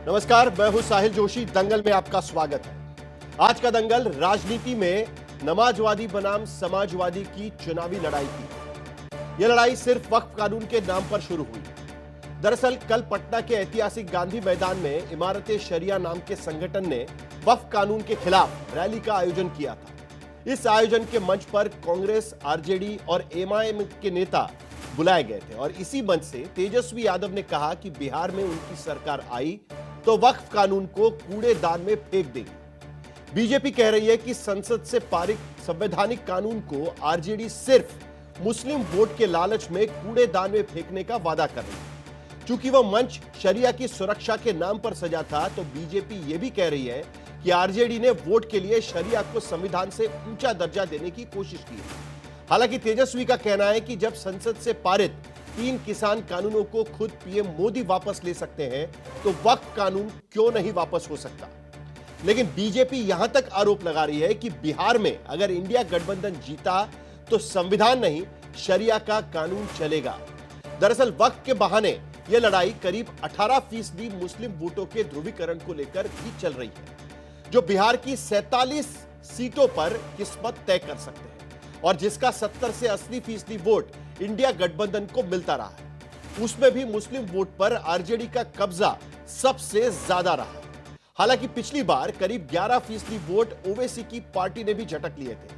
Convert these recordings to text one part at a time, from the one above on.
नमस्कार, मैं हूं साहिल जोशी। दंगल में आपका स्वागत है। आज का दंगल राजनीति में नमाजवादी बनाम समाजवादी की चुनावी लड़ाई की। यह लड़ाई सिर्फ वक्फ कानून के नाम पर शुरू हुई। दरअसल कल पटना के ऐतिहासिक गांधी मैदान में इमारत शरिया नाम के संगठन ने वक्फ कानून के खिलाफ रैली का आयोजन किया था। इस आयोजन के मंच पर कांग्रेस, आरजेडी और एमआईएम के नेता बुलाए गए थे और इसी मंच से तेजस्वी यादव ने कहा कि बिहार में उनकी सरकार आई तो वक्फ कानून को कूड़ेदान में फेंक देगी। बीजेपी कह रही है कि संसद से पारित संवैधानिक कानून को आरजेडी सिर्फ मुस्लिम वोट के लालच में कूड़ेदान में फेंकने का वादा कर रही है। चूंकि वह मंच शरिया की सुरक्षा के नाम पर सजा था, तो बीजेपी यह भी कह रही है कि आरजेडी ने वोट के लिए शरिया को संविधान से ऊंचा दर्जा देने की कोशिश की है। हालांकि तेजस्वी का कहना है कि जब संसद से पारित 3 किसान कानूनों को खुद पीएम मोदी वापस ले सकते हैं, तो वक्फ कानून क्यों नहीं वापस हो सकता। लेकिन बीजेपी यहां तक आरोप लगा रही है कि बिहार में अगर इंडिया गठबंधन जीता तो संविधान नहीं, शरिया का कानून चलेगा। दरअसल वक्फ के बहाने यह लड़ाई करीब 18% मुस्लिम वोटों के ध्रुवीकरण को लेकर भी चल रही है, जो बिहार की 47 सीटों पर किस्मत तय कर सकते हैं और जिसका 70 से 80% वोट इंडिया गठबंधन को मिलता रहा है। उसमें भी मुस्लिम वोट पर आरजेडी का कब्जा सबसे ज्यादा रहा। हालांकि पिछली बार करीब 11% वोट ओवैसी की पार्टी ने भी झटक लिए थे,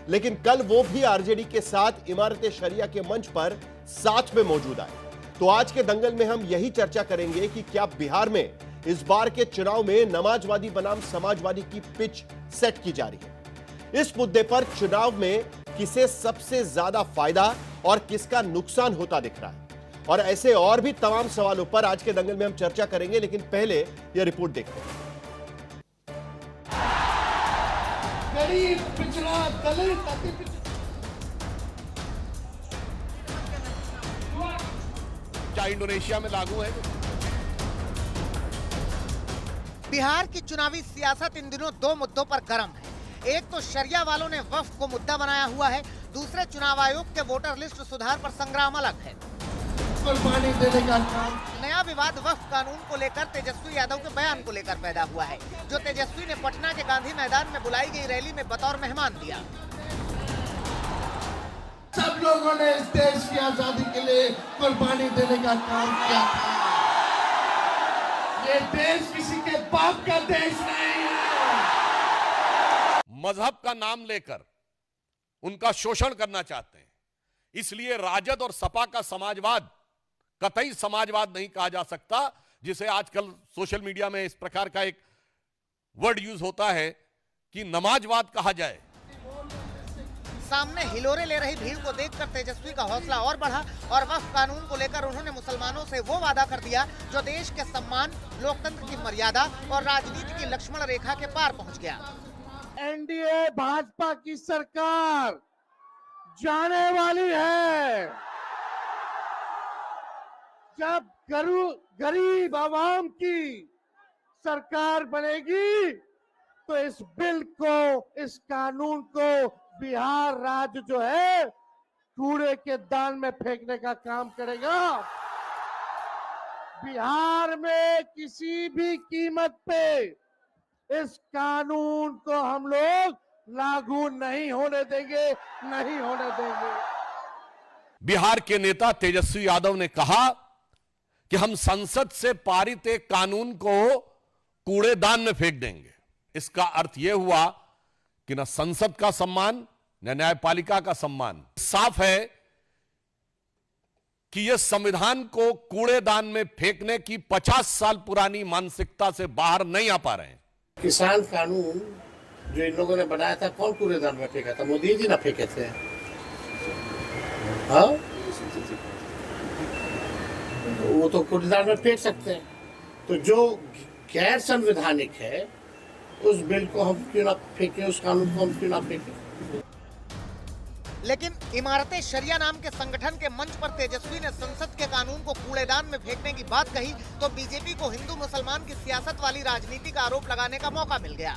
लेकिन कल वो भी आरजेडी के साथ इमारत शरिया के मंच पर साथ में मौजूद आए। तो आज के दंगल में हम यही चर्चा करेंगे कि क्या बिहार में इस बार के चुनाव में नमाजवादी बनाम समाजवादी की पिच सेट की जा रही है। इस मुद्दे पर चुनाव में किसे सबसे ज्यादा फायदा और किसका नुकसान होता दिख रहा है, और ऐसे और भी तमाम सवालों पर आज के दंगल में हम चर्चा करेंगे। लेकिन पहले यह रिपोर्ट देखते हैं। गरीब, पिछड़ा, दलित, अति क्या इंडोनेशिया में लागू है? बिहार की चुनावी सियासत इन दिनों 2 मुद्दों पर गर्म है। एक तो शरिया वालों ने वक्फ को मुद्दा बनाया हुआ है, दूसरे चुनाव आयोग के वोटर लिस्ट सुधार पर संग्राम अलग है। कुर्बानी देने का काम। नया विवाद वक्फ कानून को लेकर तेजस्वी यादव के बयान को लेकर पैदा हुआ है, जो तेजस्वी ने पटना के गांधी मैदान में बुलाई गई रैली में बतौर मेहमान दिया। सब लोगों ने इस देश की आजादी के लिए कुर्बानी देने का काम किया था। ये देश किसी के बाप का देश नहीं है। मजहब का नाम लेकर उनका शोषण करना चाहते हैं, इसलिए राजद और सपा का समाजवाद कतई समाजवाद नहीं कहा जा सकता, जिसे आजकल सोशल मीडिया में इस प्रकार का एक वर्ड यूज होता है कि नमाजवाद कहा जाए। सामने हिलोरे ले रही भीड़ को देखकर तेजस्वी का हौसला और बढ़ा और वक्फ कानून को लेकर उन्होंने मुसलमानों से वो वादा कर दिया जो देश के सम्मान, लोकतंत्र की मर्यादा और राजनीति की लक्ष्मण रेखा के पार पहुंच गया। एनडीए भाजपा की सरकार जाने वाली है। जब गरीब आवाम की सरकार बनेगी तो इस बिल को, इस कानून को बिहार राज्य जो है कूड़े के दान में फेंकने का काम करेगा। बिहार में किसी भी कीमत पे इस कानून को हम लोग लागू नहीं होने देंगे, नहीं होने देंगे। बिहार के नेता तेजस्वी यादव ने कहा कि हम संसद से पारित एक कानून को कूड़ेदान में फेंक देंगे। इसका अर्थ यह हुआ कि न संसद का सम्मान न न्यायपालिका का सम्मान। साफ है कि यह संविधान को कूड़ेदान में फेंकने की 50 साल पुरानी मानसिकता से बाहर नहीं आ पा रहे हैं। किसान कानून जो इन लोगों ने बनाया था, कौन कूड़ेदान में फेंका था? मोदी जी ना फेंके थे। हाँ, वो तो कूड़ेदान में फेंक सकते हैं। तो जो गैर संवैधानिक है उस बिल को हम क्यों ना फेंकें, उस कानून को हम क्यों ना फेंकें। लेकिन इमारत शरिया नाम के संगठन के मंच पर तेजस्वी ने संसद के कानून को कूड़ेदान में फेंकने की बात कही तो बीजेपी को हिंदू मुसलमान की सियासत वाली राजनीति का आरोप लगाने का मौका मिल गया।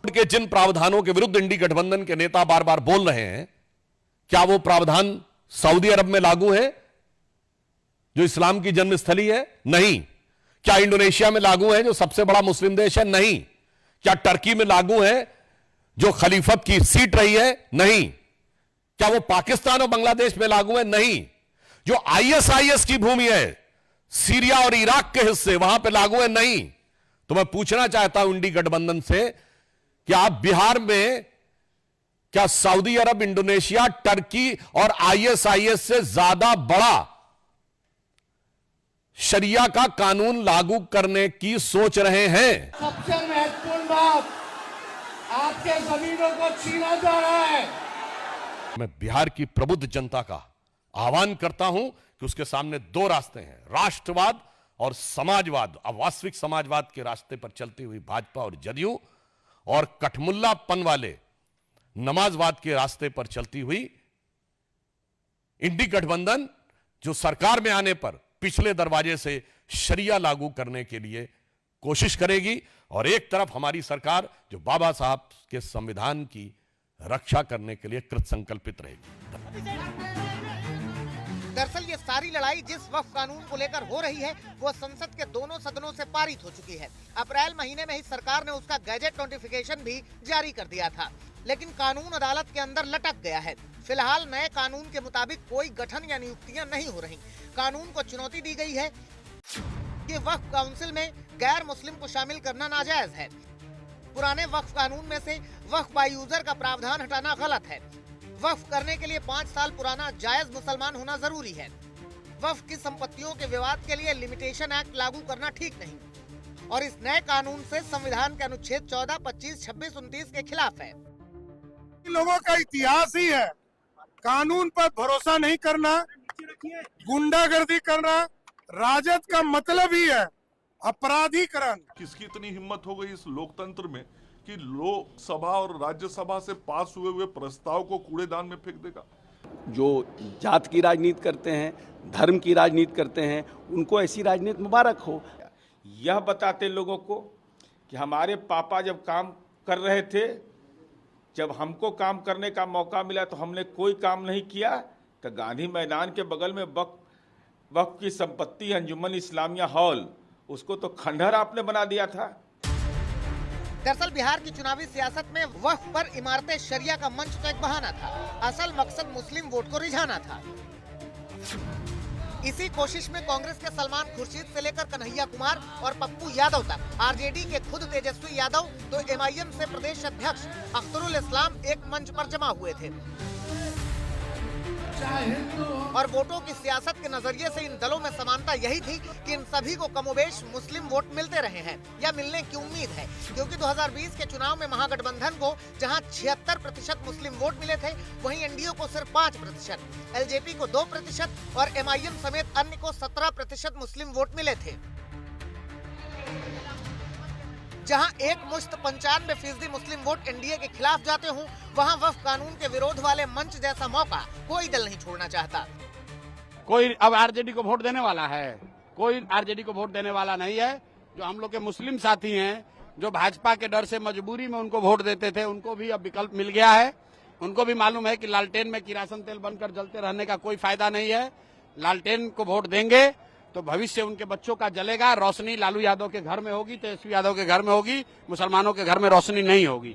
के जिन प्रावधानों के विरुद्ध इंडी गठबंधन के नेता बार बार बोल रहे हैं, क्या वो प्रावधान सऊदी अरब में लागू है जो इस्लाम की जन्मस्थली है? नहीं, क्या इंडोनेशिया में लागू है जो सबसे बड़ा मुस्लिम देश है? नहीं। क्या टर्की में लागू है जो खलीफत की सीट रही है? नहीं। क्या वो पाकिस्तान और बांग्लादेश में लागू है? नहीं। जो आईएसआईएस की भूमि है, सीरिया और इराक के हिस्से, वहां पे लागू है? नहीं। तो मैं पूछना चाहता हूं इंडी गठबंधन से कि आप बिहार में क्या सऊदी अरब, इंडोनेशिया, टर्की और आईएसआईएस से ज्यादा बड़ा शरिया का कानून लागू करने की सोच रहे हैं? सबसे महत्वपूर्ण बात, आपके जमीनों को छीना जा रहा है। मैं बिहार की प्रबुद्ध जनता का आह्वान करता हूं कि उसके सामने दो रास्ते हैं, राष्ट्रवाद और समाजवाद। अब वास्तविक समाजवाद के रास्ते पर चलती हुई भाजपा और जदयू, और कठमुल्लापन वाले नमाजवाद के रास्ते पर चलती हुई इंडी गठबंधन, जो सरकार में आने पर पिछले दरवाजे से शरिया लागू करने के लिए कोशिश करेगी, और एक तरफ हमारी सरकार जो बाबा साहब के संविधान की रक्षा करने के लिए कृत संकल्पित रहेगी। दरअसल ये सारी लड़ाई जिस वक्फ कानून को लेकर हो रही है वो संसद के दोनों सदनों से पारित हो चुकी है। अप्रैल महीने में ही सरकार ने उसका गैजेट नोटिफिकेशन भी जारी कर दिया था, लेकिन कानून अदालत के अंदर लटक गया है। फिलहाल नए कानून के मुताबिक कोई गठन या नियुक्तियां नहीं हो रही। कानून को चुनौती दी गई है कि वक्फ काउंसिल में गैर मुस्लिम को शामिल करना नाजायज है। पुराने वक्फ कानून में से वक्फ बाय यूजर का प्रावधान हटाना गलत है। वक्फ करने के लिए 5 साल पुराना जायज मुसलमान होना जरूरी है। वक्फ की संपत्तियों के विवाद के लिए लिमिटेशन एक्ट लागू करना ठीक नहीं, और इस नए कानून से संविधान के अनुच्छेद 14, 25, 26, 29 के खिलाफ है। लोगों का इतिहास ही है कानून पर भरोसा नहीं करना, गुंडागर्दी करना। राजद का मतलब ही है अपराधीकरण। किसकी इतनी हिम्मत हो गई इस लोकतंत्र में कि लोकसभा और राज्यसभा से पास हुए प्रस्ताव को कूड़ेदान में फेंक देगा? जो जात की राजनीति करते हैं, धर्म की राजनीति करते हैं, उनको ऐसी राजनीति मुबारक हो। यह बताते लोगों को कि हमारे पापा जब काम कर रहे थे, जब हमको काम करने का मौका मिला तो हमने कोई काम नहीं किया। तो गांधी मैदान के बगल में वक्फ की संपत्ति अंजुमन इस्लामिया हॉल, उसको तो खंडहर आपने बना दिया था। दरअसल बिहार की चुनावी सियासत में वक्फ पर इमारतें शरिया का मंच तो एक बहाना था, असल मकसद मुस्लिम वोट को रिझाना था। इसी कोशिश में कांग्रेस के सलमान खुर्शीद से लेकर कन्हैया कुमार और पप्पू यादव तक, आरजेडी के खुद तेजस्वी यादव तो एमआईएम से प्रदेश अध्यक्ष अख्तरुल इस्लाम एक मंच पर जमा हुए थे। और वोटों की सियासत के नजरिए से इन दलों में समानता यही थी कि इन सभी को कमोबेश मुस्लिम वोट मिलते रहे हैं या मिलने की उम्मीद है, क्योंकि 2020 के चुनाव में महागठबंधन को जहां 76% मुस्लिम वोट मिले थे, वहीं एनडीए को सिर्फ 5%, एलजेपी को 2% और एमआईएम समेत अन्य को 17% मुस्लिम वोट मिले थे। जहां एक मुश्त 95% मुस्लिम वोट एनडीए के खिलाफ जाते हों, वहां वक्फ कानून के विरोध वाले मंच जैसा मौका कोई दल नहीं छोड़ना चाहता। कोई अब आरजेडी को वोट देने वाला है? कोई आरजेडी को वोट देने वाला नहीं है। जो हम लोग के मुस्लिम साथी हैं, जो भाजपा के डर से मजबूरी में उनको वोट देते थे, उनको भी अब विकल्प मिल गया है। उनको भी मालूम है कि लालटेन में किरासन तेल बनकर जलते रहने का कोई फायदा नहीं है। लालटेन को वोट देंगे तो भविष्य उनके बच्चों का जलेगा। रोशनी लालू यादव के घर में होगी, तेजस्वी यादव के घर में होगी, मुसलमानों के घर में रोशनी नहीं होगी।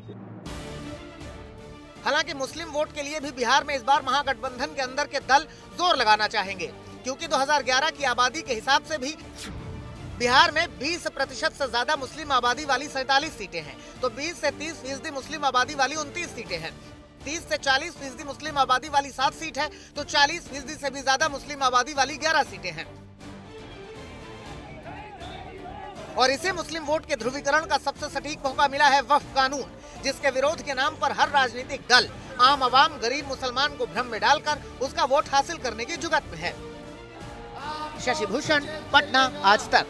हालांकि मुस्लिम वोट के लिए भी बिहार में इस बार महागठबंधन के अंदर के दल जोर लगाना चाहेंगे, क्योंकि 2011 की आबादी के हिसाब से भी बिहार में 20% से ज्यादा मुस्लिम आबादी वाली 47 सीटें हैं, तो 20 से 30% मुस्लिम आबादी वाली 29 सीटें हैं। 30 से 40% मुस्लिम आबादी वाली 7 सीट है, तो 40% से भी ज्यादा मुस्लिम आबादी वाली 11 सीटें हैं। और इसे मुस्लिम वोट के ध्रुवीकरण का सबसे सटीक मौका मिला है वक्फ कानून, जिसके विरोध के नाम पर हर राजनीतिक दल आम आवाम, गरीब मुसलमान को भ्रम में डालकर उसका वोट हासिल करने की जुगत में है। शशि भूषण, पटना, आज तक।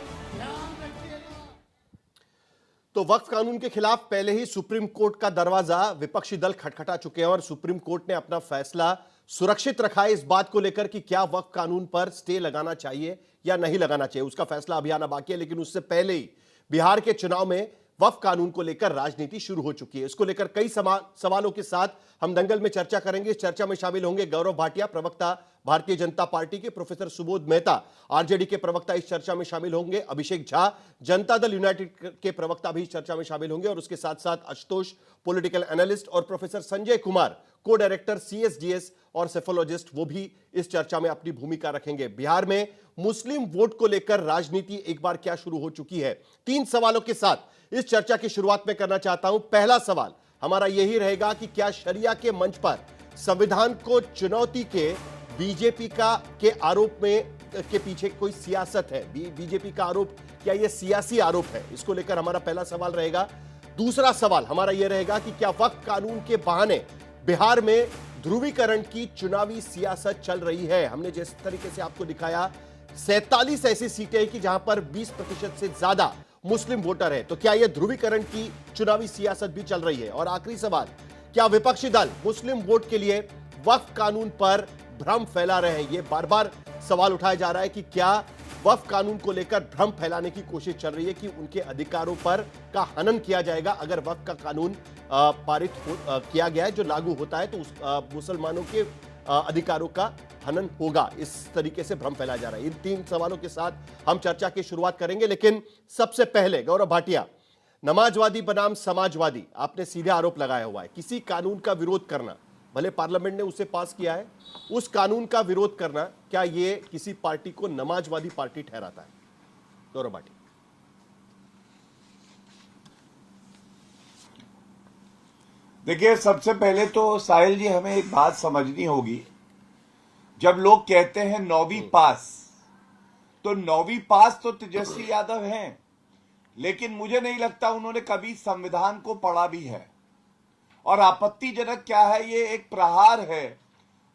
तो वक्फ कानून के खिलाफ पहले ही सुप्रीम कोर्ट का दरवाजा विपक्षी दल खटखटा चुके हैं और सुप्रीम कोर्ट ने अपना फैसला सुरक्षित रखा है इस बात को लेकर कि क्या वक्फ कानून पर स्टे लगाना चाहिए या नहीं लगाना चाहिए। उसका फैसला अभी आना बाकी है, लेकिन उससे पहले ही बिहार के चुनाव में वक्फ कानून को लेकर राजनीति शुरू हो चुकी है। इसको लेकर कई सवालों के साथ हम दंगल में चर्चा करेंगे। इस चर्चा में शामिल होंगे गौरव भाटिया, प्रवक्ता भारतीय जनता पार्टी के प्रोफेसर सुबोध मेहता आरजेडी के प्रवक्ता इस चर्चा में शामिल होंगे। अभिषेक झा जनता दल यूनाइटेड के प्रवक्ता भी इस चर्चा में शामिल होंगे और उसके साथ साथ आशुतोष पॉलिटिकल एनालिस्ट और प्रोफेसर संजय कुमार को डायरेक्टर सीएसडीएस और सेफोलॉजिस्ट वो भी इस चर्चा में अपनी भूमिका रखेंगे। बिहार में मुस्लिम वोट को लेकर राजनीति एक बार क्या शुरू हो चुकी है। 3 सवालों के साथ इस चर्चा की शुरुआत में करना चाहता हूं। पहला सवाल हमारा यही रहेगा कि क्या शरिया के मंच पर संविधान को चुनौती के बीजेपी के आरोप में के पीछे कोई सियासत है। बीजेपी का आरोप क्या यह सियासी आरोप है, इसको लेकर हमारा पहला सवाल रहेगा। दूसरा सवाल हमारा यह रहेगा कि क्या वक्फ कानून के बहाने बिहार में ध्रुवीकरण की चुनावी सियासत चल रही है। हमने जिस तरीके से आपको दिखाया 47 ऐसी सीटें कि जहां पर 20% से ज्यादा मुस्लिम वोटर है, तो क्या यह ध्रुवीकरण की चुनावी सियासत भी चल रही है। और आखिरी सवाल, क्या विपक्षी दल मुस्लिम वोट के लिए वक्फ कानून पर भ्रम फैला रहे हैं। यह बार बार सवाल उठाया जा रहा है कि क्या वक्फ कानून को लेकर भ्रम फैलाने की कोशिश चल रही है कि उनके अधिकारों पर का हनन किया जाएगा अगर वक्फ का कानून पारित किया गया है, जो लागू होता है तो उस मुसलमानों के अधिकारों का हनन होगा। इस तरीके से भ्रम फैलाया जा रहा है। इन 3 सवालों के साथ हम चर्चा की शुरुआत करेंगे, लेकिन सबसे पहले गौरव भाटिया, नमाजवादी बनाम समाजवादी आपने सीधे आरोप लगाया हुआ है। किसी कानून का विरोध करना, भले पार्लियामेंट ने उसे पास किया है, उस कानून का विरोध करना क्या ये किसी पार्टी को नमाजवादी पार्टी ठहराता है। गौरव भाटिया। देखिए, सबसे पहले तो साहिल जी हमें एक बात समझनी होगी। जब लोग कहते हैं 9वीं पास, तो 9वीं पास तो तेजस्वी यादव हैं, लेकिन मुझे नहीं लगता उन्होंने कभी संविधान को पढ़ा भी है। और आपत्तिजनक क्या है, ये एक प्रहार है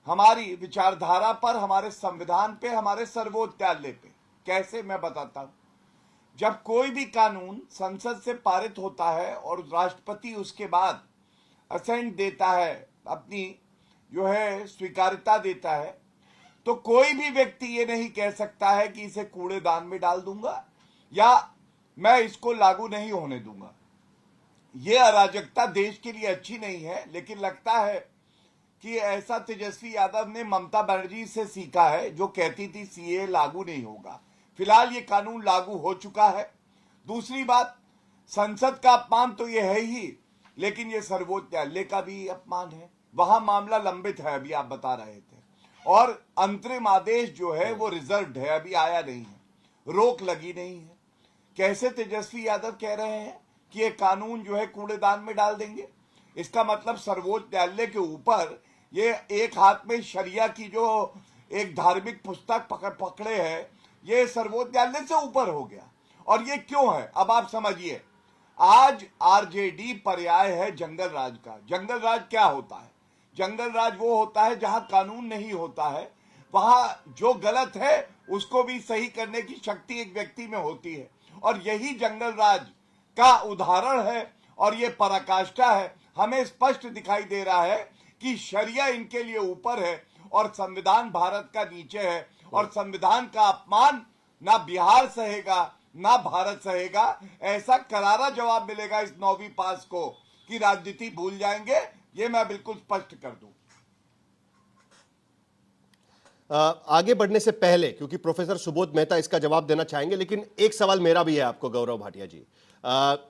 हमारी विचारधारा पर, हमारे संविधान पे, हमारे सर्वोच्च न्यायालय पे। कैसे, मैं बताता हूं। जब कोई भी कानून संसद से पारित होता है और राष्ट्रपति उसके बाद असेंट देता है, अपनी जो है स्वीकार्यता देता है, तो कोई भी व्यक्ति ये नहीं कह सकता है कि इसे कूड़ेदान में डाल दूंगा या मैं इसको लागू नहीं होने दूंगा। ये अराजकता देश के लिए अच्छी नहीं है, लेकिन लगता है कि ऐसा तेजस्वी यादव ने ममता बनर्जी से सीखा है, जो कहती थी सीए लागू नहीं होगा। फिलहाल ये कानून लागू हो चुका है। दूसरी बात, संसद का अपमान तो ये है ही, लेकिन ये सर्वोच्च न्यायालय का भी अपमान है। वहां मामला लंबित है, अभी आप बता रहे थे, और अंतरिम आदेश जो है वो रिजर्व्ड है, अभी आया नहीं है, रोक लगी नहीं है। कैसे तेजस्वी यादव कह रहे हैं कि ये कानून जो है कूड़ेदान में डाल देंगे? इसका मतलब सर्वोच्च न्यायालय के ऊपर ये एक हाथ में शरिया की जो एक धार्मिक पुस्तक पकड़े है, ये सर्वोच्च न्यायालय से ऊपर हो गया। और ये क्यों है, अब आप समझिए। आज आरजेडी पर्याय है जंगल राज का। जंगल राज क्या होता है? जंगल राज वो होता है जहां कानून नहीं होता है, वहां जो गलत है उसको भी सही करने की शक्ति एक व्यक्ति में होती है। और यही जंगल राज का उदाहरण है और ये पराकाष्ठा है। हमें स्पष्ट दिखाई दे रहा है कि शरिया इनके लिए ऊपर है और संविधान भारत का नीचे है। और संविधान का अपमान ना बिहार सहेगा ना भारत सहेगा। ऐसा करारा जवाब मिलेगा इस 9वीं पास को कि राजनीति भूल जाएंगे। ये मैं बिल्कुल स्पष्ट कर दूं। आगे बढ़ने से पहले, क्योंकि प्रोफेसर सुबोध मेहता इसका जवाब देना चाहेंगे, लेकिन एक सवाल मेरा भी है आपको गौरव भाटिया जी।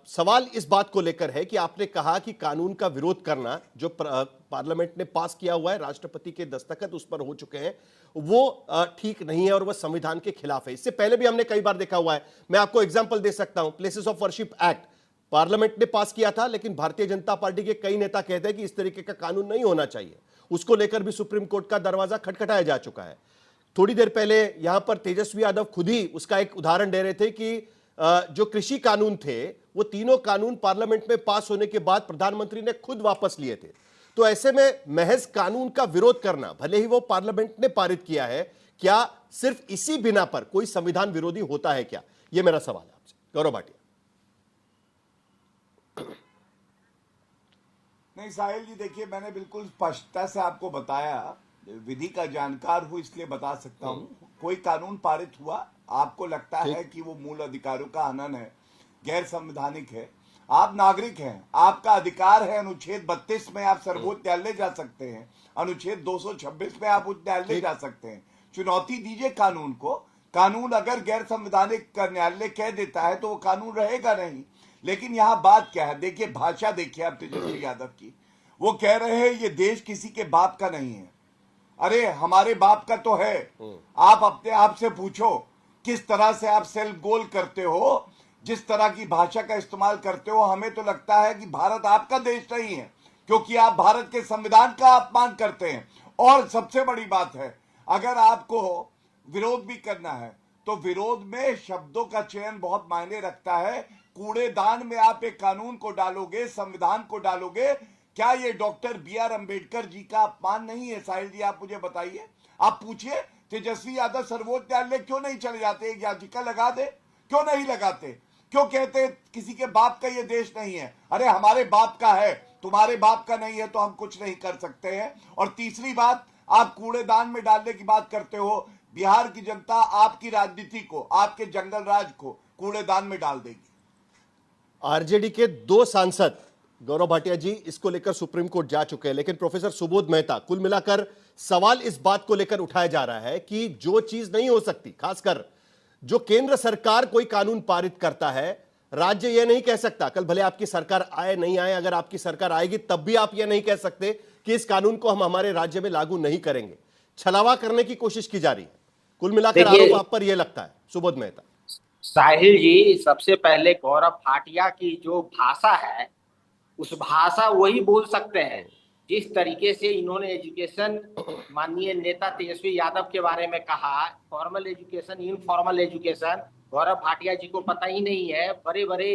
सवाल इस बात को लेकर है कि आपने कहा कि कानून का विरोध करना जो पार्लियामेंट ने पास किया हुआ है, राष्ट्रपति के दस्तखत उस पर हो चुके हैं, वो ठीक नहीं है और वह संविधान के खिलाफ है। इससे पहले भी हमने कई बार देखा हुआ है। मैं आपको एग्जांपल दे सकता हूं। Places of worship act parliament ने पास किया था, लेकिन भारतीय जनता पार्टी के कई नेता कहते हैं कि इस तरीके का कानून नहीं होना चाहिए। उसको लेकर भी सुप्रीम कोर्ट का दरवाजा खटखटाया जा चुका है। थोड़ी देर पहले यहां पर तेजस्वी यादव खुद ही उसका एक उदाहरण दे रहे थे कि जो कृषि कानून थे, वो तीनों कानून पार्लियामेंट में पास होने के बाद प्रधानमंत्री ने खुद वापस लिए थे। तो ऐसे में महज कानून का विरोध करना, भले ही वो पार्लियामेंट ने पारित किया है, क्या सिर्फ इसी बिना पर कोई संविधान विरोधी होता है क्या? यह मेरा सवाल है आपसे गौरव भाटिया। नहीं साहिल जी, देखिए, मैंने बिल्कुल स्पष्टता से आपको बताया, विधि का जानकार हूं इसलिए बता सकता हूं। कोई कानून पारित हुआ, आपको लगता है कि वो मूल अधिकारों का हनन है, गैर संवैधानिक है, आप नागरिक हैं, आपका अधिकार है। अनुच्छेद 32 में आप सर्वोच्च न्यायालय जा सकते हैं, अनुच्छेद 226 में आप उच्च न्यायालय जा सकते हैं। चुनौती दीजिए कानून को। कानून अगर गैर संवैधानिक न्यायालय कह देता है तो वो कानून रहेगा नहीं। लेकिन यहां बात क्या है, देखिए भाषा देखिए आप तेजस्वी यादव की। वो कह रहे हैं ये देश किसी के बाप का नहीं है। अरे हमारे बाप का तो है। आप अपने आप से पूछो किस तरह से आप सेल्फ गोल करते हो, जिस तरह की भाषा का इस्तेमाल करते हो। हमें तो लगता है कि भारत आपका देश नहीं है, क्योंकि आप भारत के संविधान का अपमान करते हैं। और सबसे बड़ी बात है, अगर आपको विरोध भी करना है तो विरोध में शब्दों का चयन बहुत मायने रखता है। कूड़ेदान में आप एक कानून को डालोगे, संविधान को डालोगे, क्या ये डॉक्टर BR अम्बेडकर जी का अपमान नहीं है? साहिल जी आप मुझे बताइए। आप पूछिए तेजस्वी यादव सर्वोच्च न्यायालय क्यों नहीं चले जाते, एक याचिका लगा दे, क्यों नहीं लगाते? क्यों कहते किसी के बाप का ये देश नहीं है? अरे हमारे बाप का है, तुम्हारे बाप का नहीं है तो हम कुछ नहीं कर सकते हैं। और तीसरी बात, आप कूड़ेदान में डालने की बात करते हो। बिहार की जनता आपकी राजनीति को, आपके जंगल राज को कूड़ेदान में डाल देगी। आरजेडी के 2 सांसद गौरव भाटिया जी इसको लेकर सुप्रीम कोर्ट जा चुके हैं, लेकिन प्रोफेसर सुबोध मेहता, कुल मिलाकर सवाल इस बात को लेकर उठाया जा रहा है कि जो चीज नहीं हो सकती, खासकर जो केंद्र सरकार कोई कानून पारित करता है, राज्य यह नहीं कह सकता, कल भले आपकी सरकार आए नहीं आए, अगर आपकी सरकार आएगी तब भी आप यह नहीं कह सकते कि इस कानून को हम हमारे राज्य में लागू नहीं करेंगे। छलावा करने की कोशिश की जा रही है। कुल मिलाकर आरोप आप पर यह लगता है सुबोध मेहता। साहिल जी, सबसे पहले गौरव भाटिया की जो भाषा है उस भाषा वही बोल सकते हैं जिस तरीके से इन्होंने एजुकेशन, माननीय नेता तेजस्वी यादव के बारे में कहा, formal education, informal education, Gaurav Bhatia जी को पता ही नहीं है। बड़े बड़े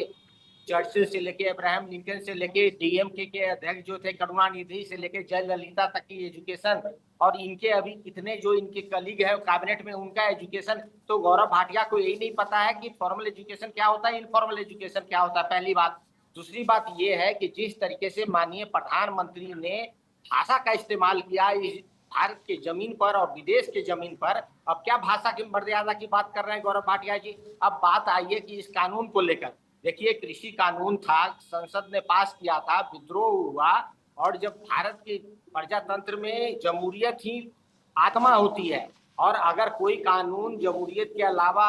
चर्चिल से लेके अब्राहम लिंकन से लेके DMK के अध्यक्ष जो थे करुणानिधि से लेके जयललिता तक की एजुकेशन, और इनके अभी कितने जो इनके कलीग है कैबिनेट में उनका एजुकेशन, तो गौरव भाटिया को यही नहीं पता है कि फॉर्मल एजुकेशन क्या होता है, इनफॉर्मल एजुकेशन क्या होता है, पहली बात। दूसरी बात यह है कि जिस तरीके से माननीय प्रधानमंत्री ने भाषा का इस्तेमाल किया इस भारत के जमीन पर और विदेश के जमीन पर, अब क्या भाषा की मर्यादा की बात कर रहे हैं गौरव भाटिया जी? अब बात आई है कि इस कानून को लेकर, देखिए कृषि कानून था, संसद ने पास किया था, विद्रोह हुआ, और जब भारत के प्रजातंत्र में जमहूरियत ही आत्मा होती है, और अगर कोई कानून जमहूरियत के अलावा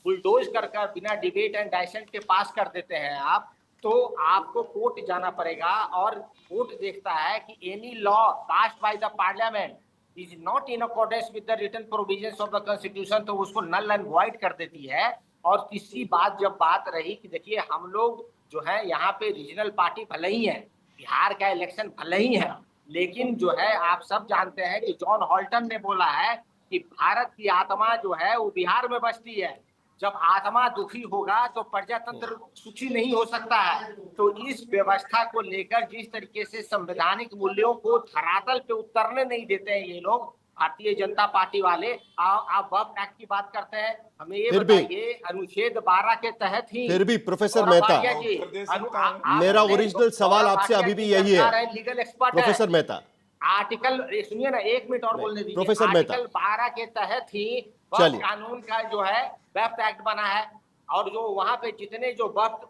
बुलडोज कर बिना डिबेट एंड डाइसेंट के पास कर देते हैं आप, तो आपको कोर्ट जाना पड़ेगा। और कोर्ट देखता है कि any law passed by the parliament is not in accordance with the written provisions of the constitution, तो उसको नल एंड वॉइड कर देती है। और तीसरी बात जब बात रही कि देखिए हम लोग जो है यहाँ पे रीजनल पार्टी भले ही है, बिहार का इलेक्शन भले ही है, लेकिन जो है आप सब जानते हैं कि जॉन हॉल्टन ने बोला है कि भारत की आत्मा जो है वो बिहार में बसती है। जब आत्मा दुखी होगा तो प्रजातंत्र सुखी नहीं हो सकता है। तो इस व्यवस्था को लेकर जिस तरीके से संवैधानिक मूल्यों को धरातल पे उतरने नहीं देते हैं ये लोग, भारतीय जनता पार्टी वाले, आप वक्फ एक्ट की बात करते हैं, हमें ये बताइए अनुच्छेद 12 के तहत ही। फिर भी प्रोफेसर मेहता, मेरा ओरिजिनल सवाल आपसे अभी भी यही है legal expert professor Mehta, article, सुनिए ना 1 मिनट और बोलने दीजिए। प्रोफेसर मेहता, आर्टिकल 12 के तहत ही वक्फ कानून का जो है वक्फ एक्ट बना है, और जो वहाँ पे जितने जो वक्फ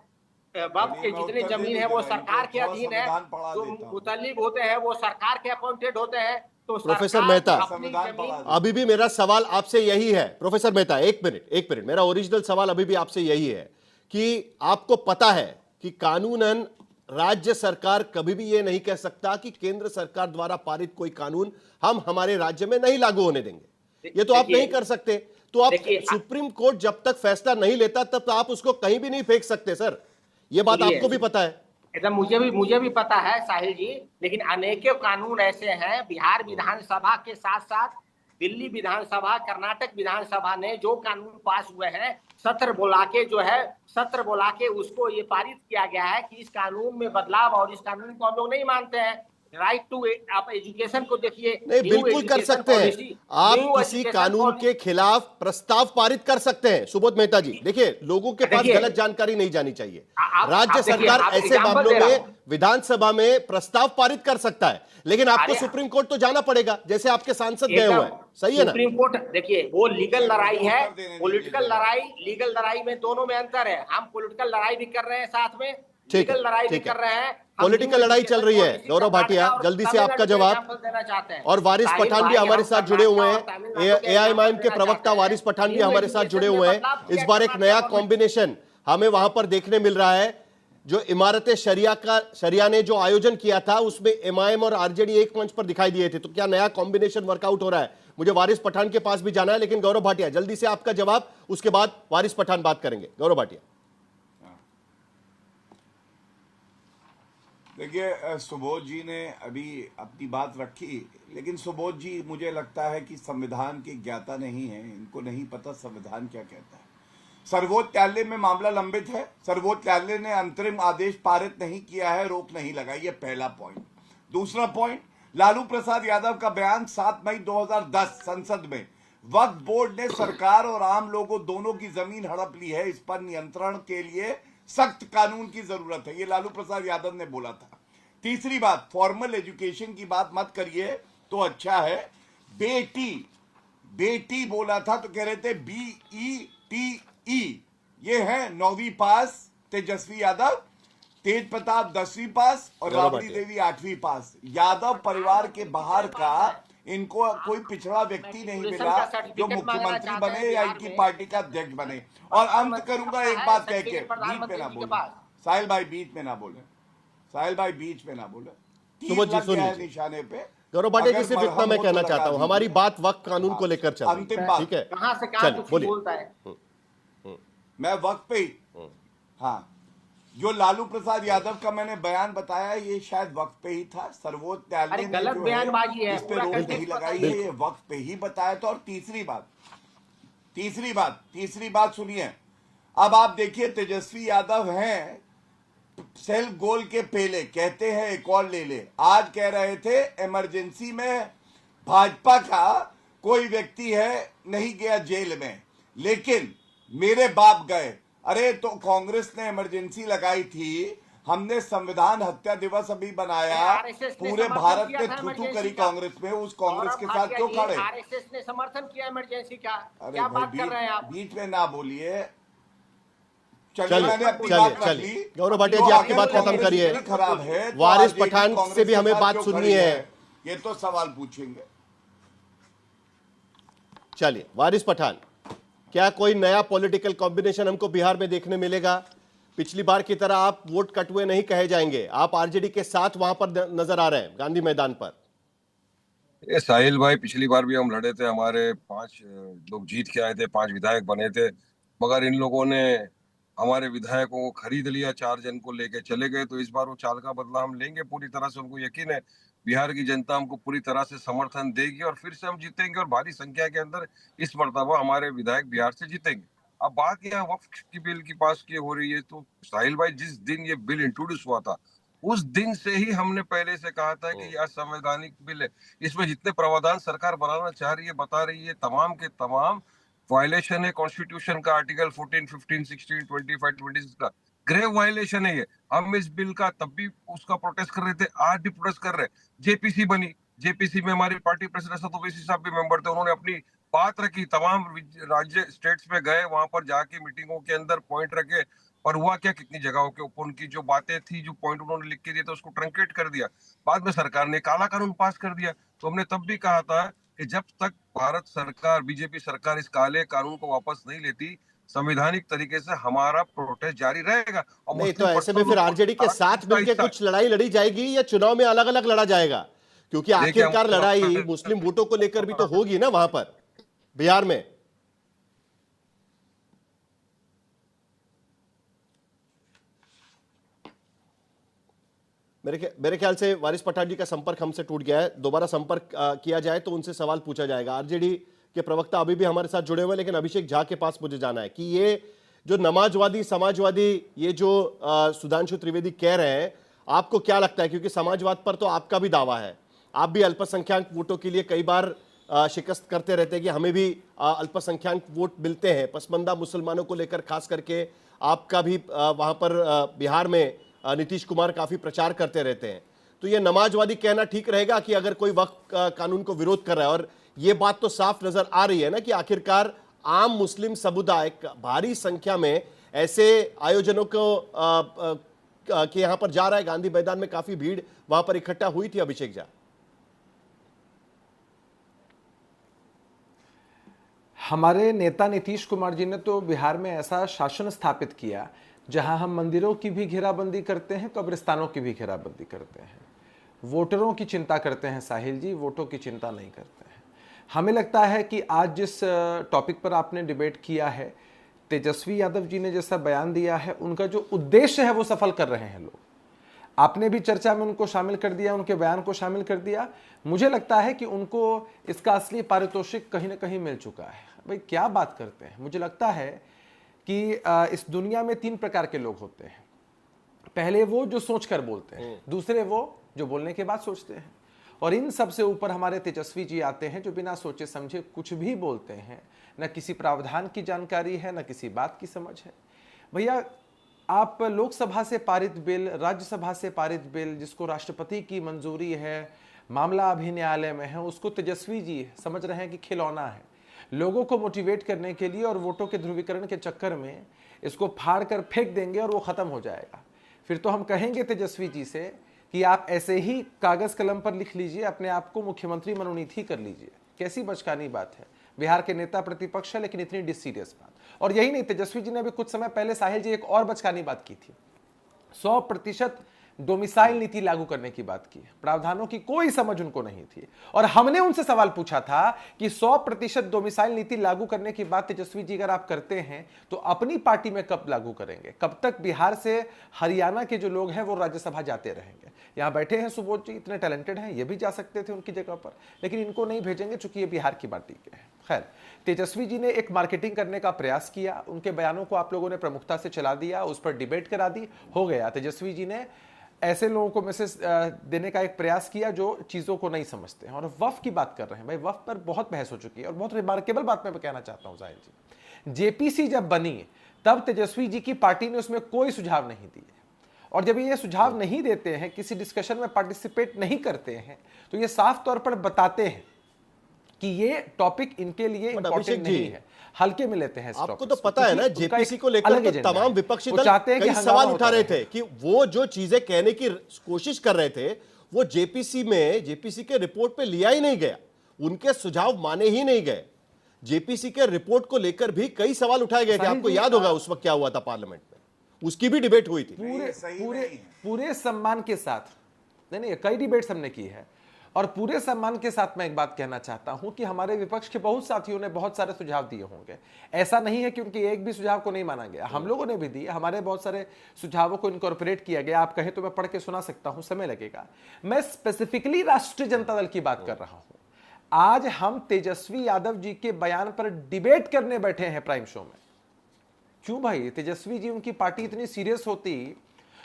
के जितने जमीन है वो सरकार के अधीन है, जो मुतल्लिब होते हैं वो सरकार के अपॉइंटेड होते हैं। तो प्रोफेसर मेहता, अभी भी मेरा सवाल आपसे यही है। प्रोफेसर मेहता एक मिनट, मेरा ओरिजिनल सवाल अभी भी आपसे यही है कि आपको पता है कि कानूनन राज्य सरकार कभी भी यह नहीं कह सकता कि केंद्र सरकार द्वारा पारित कोई कानून हम हमारे राज्य में नहीं लागू होने देंगे, ये तो आप नहीं कर सकते। तो आप सुप्रीम कोर्ट जब तक फैसला नहीं लेता तब तो आप उसको कहीं भी नहीं फेंक सकते सर, ये बात आपको भी पता है। एकदम मुझे भी पता है साहिल जी, लेकिन अनेकों कानून ऐसे हैं, बिहार विधानसभा के साथ साथ दिल्ली विधानसभा, कर्नाटक विधानसभा ने जो कानून पास हुए हैं, सत्र बुला के उसको ये पारित किया गया है कि इस कानून में बदलाव, और इस कानून को हम लोग नहीं मानते हैं। राइट टू आप एजुकेशन को देखिए, नहीं बिल्कुल कर सकते हैं आप, किसी कानून के खिलाफ प्रस्ताव पारित कर सकते हैं। सुबोध मेहता जी देखिए, लोगों के पास गलत जानकारी नहीं जानी चाहिए। राज्य सरकार ऐसे मामलों में विधानसभा में प्रस्ताव पारित कर सकता है, लेकिन आपको सुप्रीम कोर्ट तो जाना पड़ेगा, जैसे आपके सांसद गए हुए हैं, सही है ना? सुप्रीम कोर्ट देखिए, वो लीगल लड़ाई है, पॉलिटिकल लड़ाई, लीगल लड़ाई में दोनों में अंतर है। हम पॉलिटिकल लड़ाई भी कर रहे हैं साथ में, ठीक है, लीगल लड़ाई नहीं ठीक है। कर रहे हैं। पॉलिटिकल लड़ाई चल रही है। गौरव भाटिया, जल्दी से आपका जवाब। और वारिस पठान भी हमारे साथ जुड़े हुए हैं, एआईएमआईएम के प्रवक्ता वारिस पठान भी हमारे साथ जुड़े हुए हैं। इस बार एक नया कॉम्बिनेशन हमें वहां पर देखने मिल रहा है। जो इमारत शरिया ने जो आयोजन किया था उसमें एमआईएम और आरजेडी एक मंच पर दिखाई दिए थे, तो क्या नया कॉम्बिनेशन वर्कआउट हो रहा है? मुझे वारिस पठान के पास भी जाना है, लेकिन गौरव भाटिया जल्दी से आपका जवाब, उसके बाद वारिस पठान बात करेंगे। गौरव भाटिया। देखिए, सुबोध जी ने अभी अपनी बात रखी, लेकिन सुबोध जी मुझे लगता है कि संविधान के ज्ञाता नहीं है, इनको नहीं पता संविधान क्या कहता है। सर्वोच्च न्यायालय में मामला लंबित है, सर्वोच्च न्यायालय ने अंतरिम आदेश पारित नहीं किया है, रोक नहीं लगाई, ये पहला पॉइंट। दूसरा पॉइंट, लालू प्रसाद यादव का बयान 7 मई 2010 संसद में, वक्फ बोर्ड ने सरकार और आम लोगों दोनों की जमीन हड़प ली है, इस पर नियंत्रण के लिए सख्त कानून की जरूरत है, ये लालू प्रसाद यादव ने बोला था। तीसरी बात, फॉर्मल एजुकेशन की बात मत करिए तो अच्छा है, बेटी बोला था तो कह रहे थे BETE, ये है 9वीं पास तेजस्वी यादव, तेज प्रताप 10वीं पास और राबड़ी देवी 8वीं पास। यादव परिवार के बाहर का इनको कोई पिछड़ा व्यक्ति नहीं मिला जो मुख्यमंत्री बने या इनकी पार्टी का अध्यक्ष बने। और अंत करूंगा एक बात कह के, बीच में ना बोले साहिल भाई, बीच में ना बोले साहिल भाई, बीच में ना बोले। सुबोध जी सुन लीजिए निशाने पे। गौरव भाटिया जी, सिर्फ इतना मैं कहना चाहता हूं, हमारी बात वक्त कानून को लेकर चल रही है, ठीक है? कहां से कहां कुछ बोलता है, मैं वक्त पे ही, हाँ, जो लालू प्रसाद यादव का मैंने बयान बताया ये शायद वक्त पे ही था। सर्वोच्च न्यायालय ने गलत बयानबाजी है, इस पे रोक नहीं लगाई है, ये वक्त पे ही बताया था। और तीसरी बात सुनिए, अब आप देखिए, तेजस्वी यादव हैं सेल्फ गोल के पहले, कहते हैं एक और ले ले। आज कह रहे थे इमरजेंसी में भाजपा का कोई व्यक्ति है नहीं गया जेल में, लेकिन मेरे बाप गए। अरे तो कांग्रेस ने इमरजेंसी लगाई थी, हमने संविधान हत्या दिवस अभी बनाया, पूरे भारत में थूथू करी कांग्रेस में, उस कांग्रेस के साथ क्यों खड़े? आरएसएस ने समर्थन किया इमरजेंसी का, अरे क्या बात कर रहे हैं आप? बीच में ना बोलिए। चलिए गौरव भाटिया जी, आपकी बात खत्म करिए। खराब है, वारिस पठान से भी हमें बात सुननी है, ये तो सवाल पूछेंगे। चलिए वारिस पठान, क्या कोई नया पॉलिटिकल कॉम्बिनेशन हमको बिहार में देखने मिलेगा? पिछली बार की तरह आप वोट कटुए नहीं कहे जाएंगे, आप आरजेडी के साथ वहां पर नजर आ रहे हैं गांधी मैदान पर। ये साहिल भाई, पिछली बार भी हम लड़े थे, हमारे 5 लोग जीत के आए थे, 5 विधायक बने थे, मगर इन लोगों ने हमारे विधायकों को खरीद लिया, 4 जन को लेके चले गए। तो इस बार वो चाल का बदला हम लेंगे पूरी तरह से, उनको यकीन है बिहार की जनता हमको पूरी तरह से समर्थन देगी और फिर से हम जीतेंगे और भारी संख्या के अंदर इस मर्तबा हमारे विधायक बिहार से जीतेंगे। अब बात यह वक्फ की बिल की पास की हो रही है, तो साहिल भाई जिस दिन ये बिल इंट्रोड्यूस हुआ था उस दिन से ही हमने पहले से कहा था कि यह असंवैधानिक बिल है, इसमें जितने प्रावधान सरकार बनाना चाह रही है, बता रही है, तमाम के तमाम वायलेशन है कॉन्स्टिट्यूशन का, आर्टिकल 14, 15, 16, 25, 26 का ग्रेव वायलेशन है ये। हम इस बिल का तब भी उसका प्रोटेस्ट कर रहे थे, आज भी प्रोटेस्ट कर रहे। जेपीसी बनी, जेपीसी में हमारी पार्टी प्रेसिडेंट असद ओवैसी साहब भी मेंबर थे, उन्होंने अपनी बात रखी, तमाम राज्य स्टेट्स में गए, वहां पर जाके मीटिंगों के अंदर पॉइंट रखे, और हुआ क्या, कितनी जगहों के ऊपर उनकी जो बातें थी, जो पॉइंट उन्होंने लिख के दिए थे उसको ट्रंकेट कर दिया। बाद में सरकार ने काला कानून पास कर दिया। तो हमने तब भी कहा था कि जब तक भारत सरकार, बीजेपी सरकार इस काले कानून को वापस नहीं लेती, संवैधानिक तरीके से हमारा प्रोटेस्ट जारी रहेगा। और नहीं तो ऐसे में फिर आरजेडी के साथ मिलकर कुछ लड़ाई लड़ी जाएगी या चुनाव में अलग अलग लड़ा जाएगा? क्योंकि आखिरकार लड़ाई मुस्लिम वोटों को लेकर भी तो होगी ना वहां पर बिहार में। मेरे ख्याल से वारिस पठान जी का संपर्क हमसे टूट गया है, दोबारा संपर्क किया जाए तो उनसे सवाल पूछा जाएगा। आरजेडी के प्रवक्ता अभी भी हमारे साथ जुड़े हुए हैं, लेकिन अभिषेक झा के पास मुझे जाना है कि ये जो नमाजवादी समाजवादी ये जो सुधांशु त्रिवेदी कह रहे हैं, आपको क्या लगता है? क्योंकि समाजवाद पर तो आपका भी दावा है, आप भी अल्पसंख्यक वोटों के लिए कई बार शिकस्त करते रहते हैं कि हमें भी अल्पसंख्यक वोट मिलते हैं, पसमंदा मुसलमानों को लेकर खास करके आपका भी वहां पर बिहार में नीतीश कुमार काफी प्रचार करते रहते हैं। तो ये नमाजवादी कहना ठीक रहेगा कि अगर कोई वक्फ कानून को विरोध कर रहा है, और ये बात तो साफ नजर आ रही है ना कि आखिरकार आम मुस्लिम समुदाय भारी संख्या में ऐसे आयोजनों को के यहां पर जा रहा है, गांधी मैदान में काफी भीड़ वहां पर इकट्ठा हुई थी। अभिषेक झा, हमारे नेता नीतीश कुमार जी ने तो बिहार में ऐसा शासन स्थापित किया जहां हम मंदिरों की भी घेराबंदी करते हैं, कब्रिस्तानों की भी घेराबंदी करते हैं, वोटरों की चिंता करते हैं साहिल जी, वोटों की चिंता नहीं करते हैं। हमें लगता है कि आज जिस टॉपिक पर आपने डिबेट किया है, तेजस्वी यादव जी ने जैसा बयान दिया है, उनका जो उद्देश्य है वो सफल कर रहे हैं लोग। आपने भी चर्चा में उनको शामिल कर दिया, उनके बयान को शामिल कर दिया। मुझे लगता है कि उनको इसका असली पारितोषिक कहीं ना कहीं मिल चुका है। भाई क्या बात करते हैं। मुझे लगता है कि इस दुनिया में 3 प्रकार के लोग होते हैं। पहले वो जो सोचकर बोलते हैं, दूसरे वो जो बोलने के बाद सोचते हैं, और इन सबसे ऊपर हमारे तेजस्वी जी आते हैं जो बिना सोचे समझे कुछ भी बोलते हैं। न किसी प्रावधान की जानकारी है, न किसी बात की समझ है। भैया आप लोकसभा से पारित बिल, राज्यसभा से पारित बिल जिसको राष्ट्रपति की मंजूरी है, मामला अभी न्यायालय में है, उसको तेजस्वी जी समझ रहे हैं कि खिलौना है। लोगों को मोटिवेट करने के लिए और वोटों के ध्रुवीकरण के चक्कर में इसको फाड़ कर फेंक देंगे और वो खत्म हो जाएगा। फिर तो हम कहेंगे तेजस्वी जी से कि आप ऐसे ही कागज कलम पर लिख लीजिए, अपने आप को मुख्यमंत्री मनोनीत ही कर लीजिए। कैसी बचकानी बात है। बिहार के नेता प्रतिपक्ष है लेकिन इतनी डिसीरियस बात। और यही नहीं, तेजस्वी जी ने अभी कुछ समय पहले साहिल जी एक और बचकानी बात की थी, 100% डोमिसाइल नीति लागू करने की बात की। प्रावधानों की कोई समझ उनको नहीं थी और हमने उनसे सवाल पूछा था कि 100% डोमिसाइल नीति लागू करने की बात तेजस्वी जी अगर आप करते हैं तो अपनी पार्टी में कब लागू करेंगे? कब तक बिहार से हरियाणा के जो लोग हैं वो राज्यसभा जाते रहेंगे? यहाँ बैठे हैं सुबोध जी, इतने टैलेंटेड हैं, ये भी जा सकते थे उनकी जगह पर, लेकिन इनको नहीं भेजेंगे चूंकि ये बिहार की पार्टी के हैं। खैर, तेजस्वी जी ने एक मार्केटिंग करने का प्रयास किया, उनके बयानों को आप लोगों ने प्रमुखता से चला दिया, उस पर डिबेट करा दी, हो गया। तेजस्वी जी ने ऐसे लोगों को मैसेज देने का एक प्रयास किया जो चीजों को नहीं समझते हैं। और वफ की बात कर रहे हैं, भाई वफ पर बहुत बहस हो चुकी है और बहुत रिमार्केबल बात मैं कहना चाहता हूं साहिल जी। जेपीसी जब बनी तब तेजस्वी जी की पार्टी ने उसमें कोई सुझाव नहीं दिए, और जब ये सुझाव नहीं देते हैं, किसी डिस्कशन में पार्टिसिपेट नहीं करते हैं, तो ये साफ तौर पर बताते हैं कि ये टॉपिक इनके लिए इंपॉर्टेंट नहीं है, हल्के में लेते हैं। आपको तो पता है ना, जेपीसी को लेकर तो तमाम विपक्षी दल कई सवाल उठा रहे थे कि वो जो चीजें कहने की कोशिश कर रहे थे वो जेपीसी के रिपोर्ट पे लिया ही नहीं गया, उनके सुझाव माने ही नहीं गए। जेपीसी के रिपोर्ट को लेकर भी कई सवाल उठाए गए थे। आपको याद होगा उस वक्त क्या हुआ था पार्लियामेंट में, उसकी भी डिबेट हुई थी। पूरे सम्मान के साथ, नहीं कई डिबेट्स हमने की है, और पूरे सम्मान के साथ मैं एक बात कहना चाहता हूं कि हमारे विपक्ष के बहुत साथियों ने बहुत सारे सुझाव दिए होंगे। ऐसा नहीं है कि उनके एक भी सुझाव को नहीं माना गया, हम लोगों ने भी दिए, हमारे बहुत सारे सुझावों को इनकॉर्पोरेट किया गया। आप कहें तो मैं पढ़ के सुना सकता हूं, समय लगेगा। मैं स्पेसिफिकली राष्ट्रीय जनता दल की बात कर रहा हूं। आज हम तेजस्वी यादव जी के बयान पर डिबेट करने बैठे हैं प्राइम शो में। क्यों भाई? तेजस्वी जी, उनकी पार्टी इतनी सीरियस होती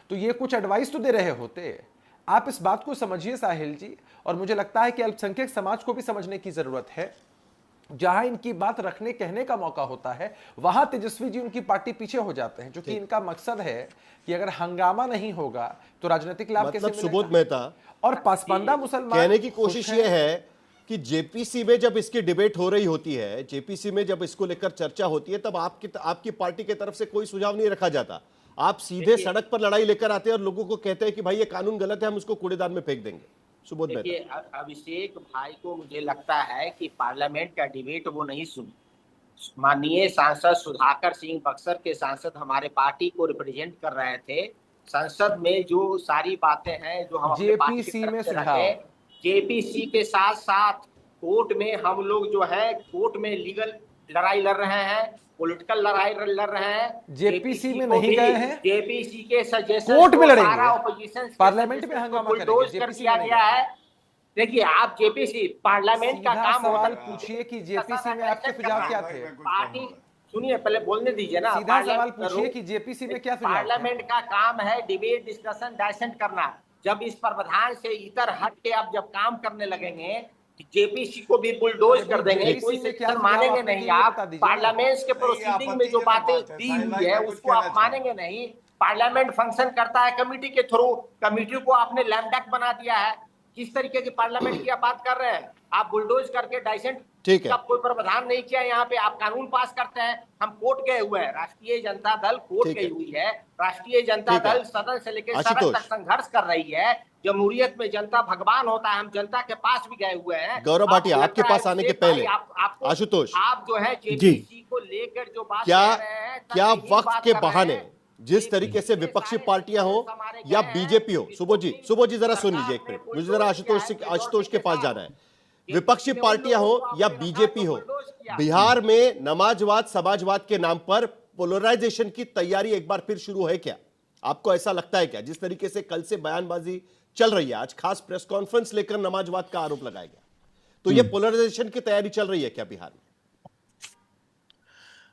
तो ये कुछ एडवाइस तो दे रहे होते। आप इस बात को समझिए साहिल जी, और मुझे लगता है कि अल्पसंख्यक समाज को भी समझने की जरूरत है। जहां इनकी बात रखने कहने का मौका होता है वहां तेजस्वी जी उनकी पार्टी पीछे हो जाते हैं, क्योंकि इनका मकसद है कि अगर हंगामा नहीं होगा तो राजनीतिक लाभ कैसे मिलेगा? सुबोध मेहता और पासमानदा मुसलमान कहने की कोशिश ये है कि जेपीसी में जब इसकी डिबेट हो रही होती है, जेपीसी में जब इसको लेकर चर्चा होती है, तब आपकी पार्टी की तरफ से कोई सुझाव नहीं रखा जाता। आप सीधे सड़क पर लड़ाई लेकर आते हैं और लोगों को कहते हैं कि भाई ये कानून गलत है, हम उसको कूड़ेदान में फेंक देंगे। सुबोध देखिए, अभिषेक भाई को मुझे लगता है कि पार्लियामेंट का डिबेट वो नहीं सुन। माननीय सांसद सुधाकर सिंह बक्सर के सांसद हमारे पार्टी को रिप्रेजेंट कर रहे थे। संसद में जो सारी बातें हैं जो हम अपने पार्टी की तरफ से रखते हैं, जेपीसी के साथ साथ कोर्ट में हम लोग जो है कोर्ट में लीगल लड़ाई लड़ रहे हैं, पॉलिटिकल लड़ाई लड़ रहे हैं। जेपीसी में नहीं गए हैं, जेपीसी के सजेशन कोर्ट में लड़ेंगे, सारा ऑपोजिशन पार्लियामेंट में हंगामा बुलडोज कर दिया गया है। देखिए, आप जेपीसी पार्लियामेंट का काम सवाल पूछिए कि जेपीसी में आपके सुझाव क्या थे? पार्टी सुनिए, पहले बोलने दीजिए ना। सीधा सवाल पूछिए कि जेपीसी में क्या सुझाव? पार्लियामेंट का काम है डिबेट, डिस्कशन, डायसेंट करना। जब इस प्रावधान से इतर हट के अब जब काम करने लगेंगे, जेपीसी को भी बुलडोज कर देंगे, कोई सेक्शन मानेंगे नहीं। आप पार्लियामेंट के प्रोसीडिंग में जो बातें दी हुई है उसको आप मानेंगे नहीं। पार्लियामेंट फंक्शन करता है कमेटी के थ्रू, कमेटी को आपने लैम डक बना दिया है। किस तरीके की पार्लियामेंट की आप बात कर रहे हैं? आप बुलडोज करके डाइसेंट ठीक है। का कोई प्रावधान नहीं किया यहाँ पे, आप कानून पास करते हैं। हम कोर्ट गए हुए हैं, राष्ट्रीय जनता दल कोर्ट गई हुई है, राष्ट्रीय जनता दल सदन से लेकर सदन तक संघर्ष कर रही है। जमहूरियत में जनता भगवान होता है, हम जनता के पास भी गए हुए हैं। गौरव भाटिया, आपके पास आने के पहले आशुतोष, आप जो है जेपीसी को लेकर जो बात क्या कर रहे हैं, क्या वक्त के बहाने जिस तरीके से विपक्षी पार्टियां हो या बीजेपी हो, सुबोध जी जरा सुन लीजिए एक मिनट, मुझे जरा आशुतोष के पास जाना है। विपक्षी पार्टियां हो या बीजेपी हो, बिहार में नमाजवाद समाजवाद के नाम पर पोलराइजेशन की तैयारी एक बार फिर शुरू है क्या? आपको ऐसा लगता है क्या? जिस तरीके से कल से बयानबाजी चल रही है, आज खास प्रेस कॉन्फ्रेंस लेकर नमाजवाद का आरोप लगाया गया, तो यह पोलराइजेशन की तैयारी चल रही है क्या बिहार में?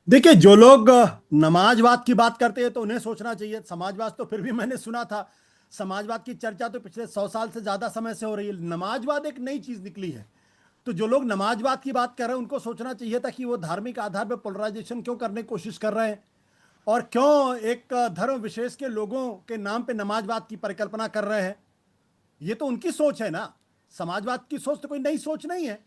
देखिए, जो लोग नमाजवाद की बात करते हैं तो उन्हें सोचना चाहिए। समाजवाद तो फिर भी मैंने सुना था, समाजवाद की चर्चा तो पिछले 100 साल से ज्यादा समय से हो रही है। नमाजवाद एक नई चीज निकली है, तो जो लोग नमाजवाद की बात कर रहे हैं उनको सोचना चाहिए था कि वो धार्मिक आधार पर पोलराइजेशन क्यों करने की कोशिश कर रहे हैं और क्यों एक धर्म विशेष के लोगों के नाम पे नमाजवाद की परिकल्पना कर रहे हैं। ये तो उनकी सोच है ना, समाजवाद की सोच तो कोई नई सोच नहीं है।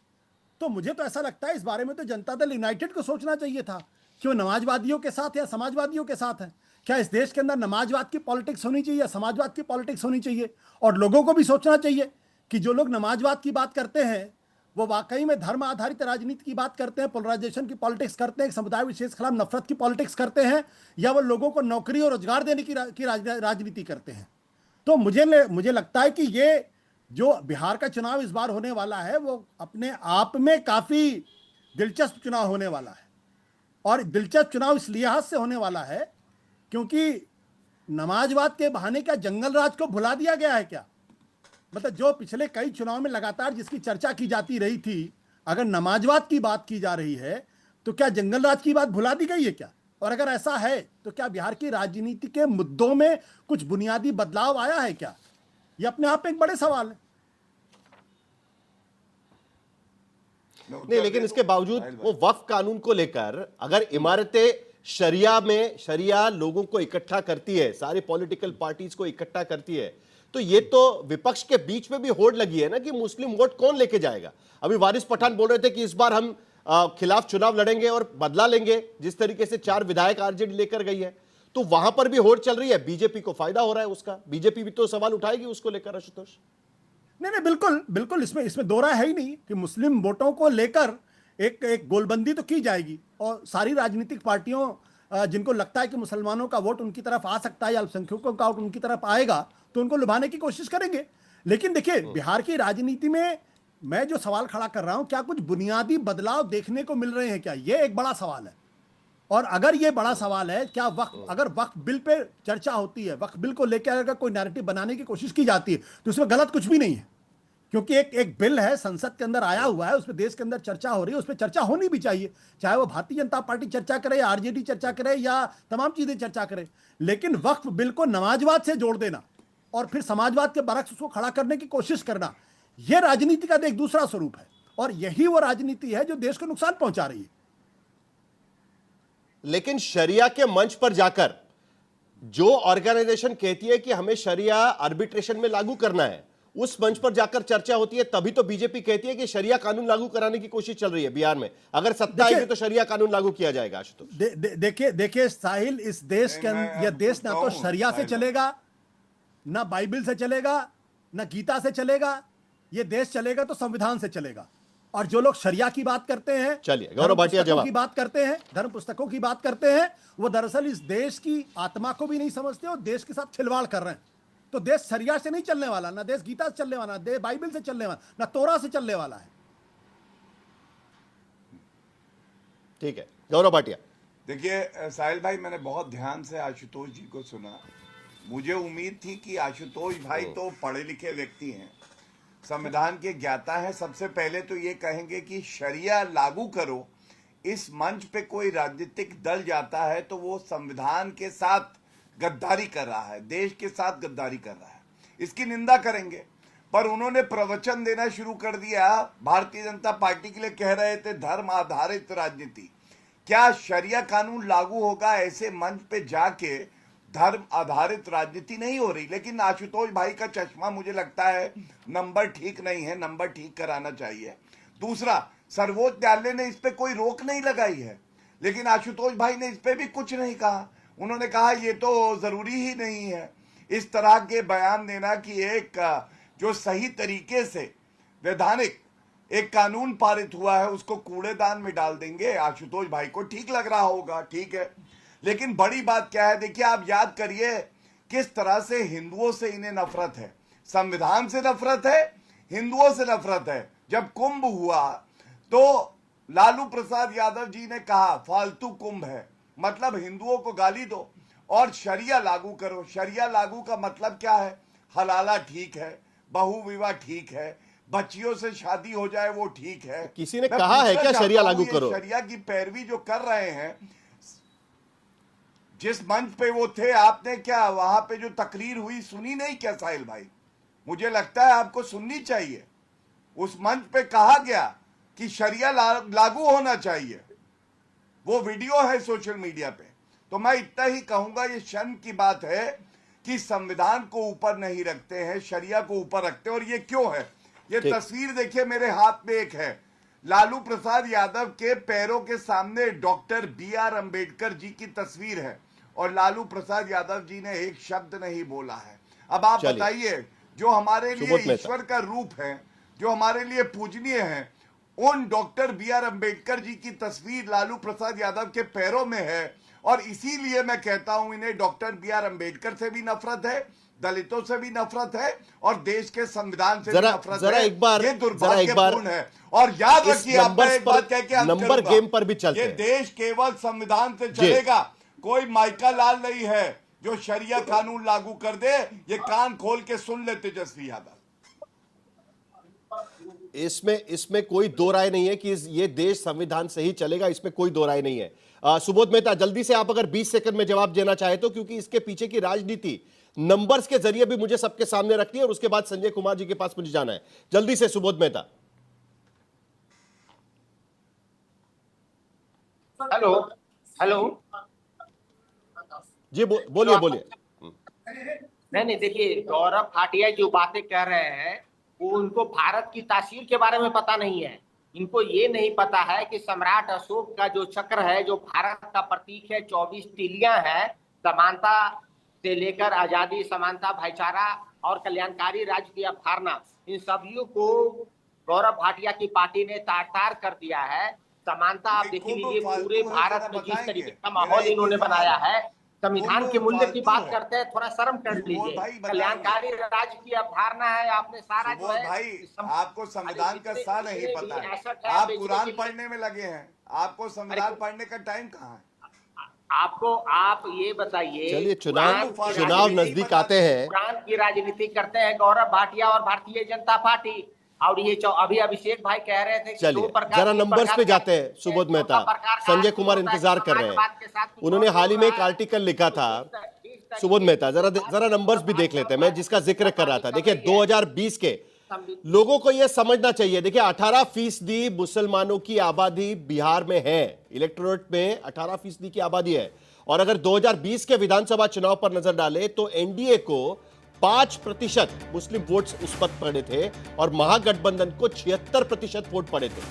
तो मुझे तो ऐसा लगता है इस बारे में तो जनता दल यूनाइटेड को सोचना चाहिए था कि वो नमाजवादियों के साथ या समाजवादियों के साथ है। क्या इस देश के अंदर नमाजवाद की पॉलिटिक्स होनी चाहिए या समाजवाद की पॉलिटिक्स होनी चाहिए? और लोगों को भी सोचना चाहिए कि जो लोग नमाजवाद की बात करते हैं वो वाकई में धर्म आधारित राजनीति की बात करते हैं, पोलराइजेशन की पॉलिटिक्स करते हैं, समुदाय विशेष खिलाफ नफरत की पॉलिटिक्स करते हैं, या वो लोगों को नौकरी और रोजगार देने की राजनीति करते हैं। तो मुझे लगता है कि ये जो बिहार का चुनाव इस बार होने वाला है वो अपने आप में काफी दिलचस्प चुनाव होने वाला है। और दिलचस्प चुनाव इस लिहाज से होने वाला है क्योंकि नमाजवाद के बहाने क्या जंगल राज को भुला दिया गया है क्या? मतलब जो पिछले कई चुनाव में लगातार जिसकी चर्चा की जाती रही थी, अगर नमाजवाद की बात की जा रही है तो क्या जंगल राज की बात भुला दी गई है क्या? और अगर ऐसा है तो क्या बिहार की राजनीति के मुद्दों में कुछ बुनियादी बदलाव आया है क्या? ये अपने आप में एक बड़े सवाल है। नहीं, लेकिन इसके बावजूद वो वक्फ कानून को लेकर अगर इमारतें शरिया लोगों को इकट्ठा करती है, सारी पॉलिटिकल पार्टीज को इकट्ठा करती है, तो ये तो विपक्ष के बीच में भी होड़ लगी है ना कि मुस्लिम वोट कौन लेके जाएगा। अभी वारिस पठान बोल रहे थे कि इस बार हम खिलाफ चुनाव लड़ेंगे और बदला लेंगे, जिस तरीके से 4 विधायक आरजेडी लेकर गई है, तो वहां पर भी होड़ चल रही है। बीजेपी को फायदा हो रहा है उसका, बीजेपी भी तो सवाल उठाएगी उसको लेकर। आशुतोष, नहीं, बिल्कुल इसमें दो राय है ही नहीं कि मुस्लिम वोटों को लेकर एक गोलबंदी तो की जाएगी और सारी राजनीतिक पार्टियों जिनको लगता है कि मुसलमानों का वोट उनकी तरफ आ सकता है या अल्पसंख्यकों का वोट उनकी तरफ आएगा तो उनको लुभाने की कोशिश करेंगे। लेकिन देखिए, बिहार की राजनीति में मैं जो सवाल खड़ा कर रहा हूं, क्या कुछ बुनियादी बदलाव देखने को मिल रहे हैं क्या? ये एक बड़ा सवाल है। और अगर ये बड़ा सवाल है, क्या अगर वक्फ बिल पे चर्चा होती है, वक्फ बिल को लेकर अगर कोई नैरेटिव बनाने की कोशिश की जाती है तो उसमें गलत कुछ भी नहीं है, क्योंकि एक बिल है, संसद के अंदर आया हुआ है, उसमें देश के अंदर चर्चा हो रही है, उस पर चर्चा होनी भी चाहिए, चाहे वो भारतीय जनता पार्टी चर्चा करे या आरजेडी चर्चा करे या तमाम चीजें चर्चा करे। लेकिन वक्फ बिल को नमाजवाद से जोड़ देना और फिर समाजवाद के बरक्स उसको खड़ा करने की कोशिश करना, यह राजनीति का एक दूसरा स्वरूप है और यही वो राजनीति है जो देश को नुकसान पहुंचा रही है। लेकिन शरिया के मंच पर जाकर जो ऑर्गेनाइजेशन कहती है कि हमें शरिया आर्बिट्रेशन में लागू करना है, उस मंच पर जाकर चर्चा होती है, तभी तो बीजेपी कहती है कि शरिया कानून लागू कराने की कोशिश चल रही है बिहार में। अगर सत्ता आएगी तो शरिया कानून लागू किया जाएगा। आशुतोष, देखिए साहिल, इस देश के अंदर यह देश ना तो शरिया से चलेगा, ना बाइबल से चलेगा, ना गीता से चलेगा। यह देश चलेगा तो संविधान से चलेगा। और जो लोग शरिया की बात करते हैं, चलिए गौरव भाटिया जवाब की बात करते हैं, धर्म पुस्तकों की बात करते हैं, वो दरअसल इस देश की आत्मा को भी नहीं समझते और देश के साथ खिलवाड़ कर रहे हैं। तो देश शरिया से नहीं चलने वाला, ना देश गीता से चलने वाला, ना बाइबल से चलने वाला, ना तोरा से चलने वाला है। ठीक है गौरव भाटिया। देखिए साहिल भाई, मैंने बहुत ध्यान से आशुतोष जी को सुना। मुझे उम्मीद थी कि आशुतोष भाई तो पढ़े लिखे व्यक्ति हैं, संविधान के ज्ञाता हैं। सबसे पहले तो ये कहेंगे कि शरिया लागू करो, इस मंच पे कोई राजनीतिक दल जाता है तो वो संविधान के साथ गद्दारी कर रहा है, देश के साथ गद्दारी कर रहा है, इसकी निंदा करेंगे। पर उन्होंने प्रवचन देना शुरू कर दिया, भारतीय जनता पार्टी के लिए कह रहे थे धर्म आधारित राजनीति। क्या शरिया कानून लागू होगा ऐसे मंच पे जाके धर्म आधारित राजनीति नहीं हो रही। लेकिन आशुतोष भाई का चश्मा मुझे लगता है नंबर ठीक नहीं है, नंबर ठीक कराना चाहिए। दूसरा, सर्वोच्च न्यायालय ने इस पे कोई रोक नहीं लगाई है, लेकिन आशुतोष भाई ने इस पे भी कुछ नहीं कहा। उन्होंने कहा ये तो जरूरी ही नहीं है। इस तरह के बयान देना कि एक जो सही तरीके से वैधानिक एक कानून पारित हुआ है उसको कूड़ेदान में डाल देंगे, आशुतोष भाई को ठीक लग रहा होगा, ठीक है। लेकिन बड़ी बात क्या है, देखिए आप याद करिए किस तरह से हिंदुओं से इन्हें नफरत है, संविधान से नफरत है, हिंदुओं से नफरत है। जब कुंभ हुआ तो लालू प्रसाद यादव जी ने कहा फालतू कुंभ है, मतलब हिंदुओं को गाली दो और शरिया लागू करो। शरिया लागू का मतलब क्या है? हलाला ठीक है, बहु विवाह ठीक है, बच्चियों से शादी हो जाए वो ठीक है। किसी ने कहा है क्या शरिया लागू करो? शरिया की पैरवी जो कर रहे हैं, जिस मंच पे वो थे, आपने क्या वहां पे जो तकरीर हुई सुनी नहीं क्या साहिल भाई? मुझे लगता है आपको सुननी चाहिए। उस मंच पे कहा गया कि शरिया लागू होना चाहिए, वो वीडियो है सोशल मीडिया पे। तो मैं इतना ही कहूंगा, ये शर्म की बात है कि संविधान को ऊपर नहीं रखते हैं, शरिया को ऊपर रखते हैं। और ये क्यों है? ये तस्वीर देखिए, मेरे हाथ में एक है, लालू प्रसाद यादव के पैरों के सामने डॉक्टर BR अंबेडकर जी की तस्वीर है और लालू प्रसाद यादव जी ने एक शब्द नहीं बोला है। अब आप बताइए, जो हमारे लिए ईश्वर का रूप है, जो हमारे लिए पूजनीय है, उन डॉक्टर BR अंबेडकर जी की तस्वीर लालू प्रसाद यादव के पैरों में है। और इसीलिए मैं कहता हूं इन्हें डॉक्टर BR अंबेडकर से भी नफरत है, दलितों से भी नफरत है और देश के संविधान से भी नफरत है। ये दुर्भाग्यपूर्ण है। और याद रखिए, आप एक बात कह के नंबर गेम पर भी चलते हैं, ये देश केवल संविधान से चलेगा। कोई माइका लाल नहीं है जो शरिया कानून लागू कर दे। ये कान खोल के सुन ले तेजस्वी यादव, इसमें कोई दो राय नहीं है कि ये देश संविधान से ही चलेगा, इसमें कोई दो राय नहीं है। सुबोध मेहता, जल्दी से आप अगर 20 सेकंड में जवाब देना चाहे तो, क्योंकि इसके पीछे की राजनीति नंबर्स के जरिए भी मुझे सबके सामने रखनी है और उसके बाद संजय कुमार जी के पास मुझे जाना है। जल्दी से सुबोध मेहता। हेलो हेलो जी बोलिए। नहीं, देखिए, गौरव भाटिया जो बातें कह रहे हैं वो उनको भारत की तासीर के बारे में पता नहीं है। इनको ये नहीं पता है कि सम्राट अशोक का जो चक्र है, जो भारत का प्रतीक है, 24 तीलियां है, समानता से लेकर आजादी, समानता, भाईचारा और कल्याणकारी राज्य की अवधारणा, इन सभी को गौरव भाटिया की पार्टी ने तार-तार कर दिया है। समानता आप देख लीजिए, पूरे भारत में जिस तरीके का माहौल इन्होंने बनाया है, संविधान के मूल्य की बात करते हैं, थोड़ा शर्म कर लीजिए। कल्याणकारी राज्य की अवधारणा है, आपने सारा जो है भाई, आपको संविधान का सा नहीं पता है, आप कुरान पढ़ने में लगे हैं, आपको संविधान पढ़ने का टाइम कहाँ है? आप ये बताइए, चलिए, चुनाव नजदीक आते हैं, कुरान की राजनीति करते हैं गौरव भाटिया और भारतीय जनता पार्टी। और ये अभी अभिषेक भाई कह रहे थे, चलिए जरा नंबर्स पे जाते हैं। सुबोध मेहता, संजय कुमार इंतजार कर रहे हैं, उन्होंने हाल ही में एक आर्टिकल लिखा था। सुबोध मेहता, जरा नंबर्स भी देख लेते हैं, मैं जिसका जिक्र कर रहा था। देखिए, 2020 के लोगों को यह समझना चाहिए, देखिए 18% मुसलमानों की आबादी बिहार में है, इलेक्टोरेट में 18% की आबादी है। और अगर 2020 के विधानसभा चुनाव पर नजर डाले तो एनडीए को 5% मुस्लिम वोट्स उस पर पड़े थे और महागठबंधन को 76% वोट पड़े थे।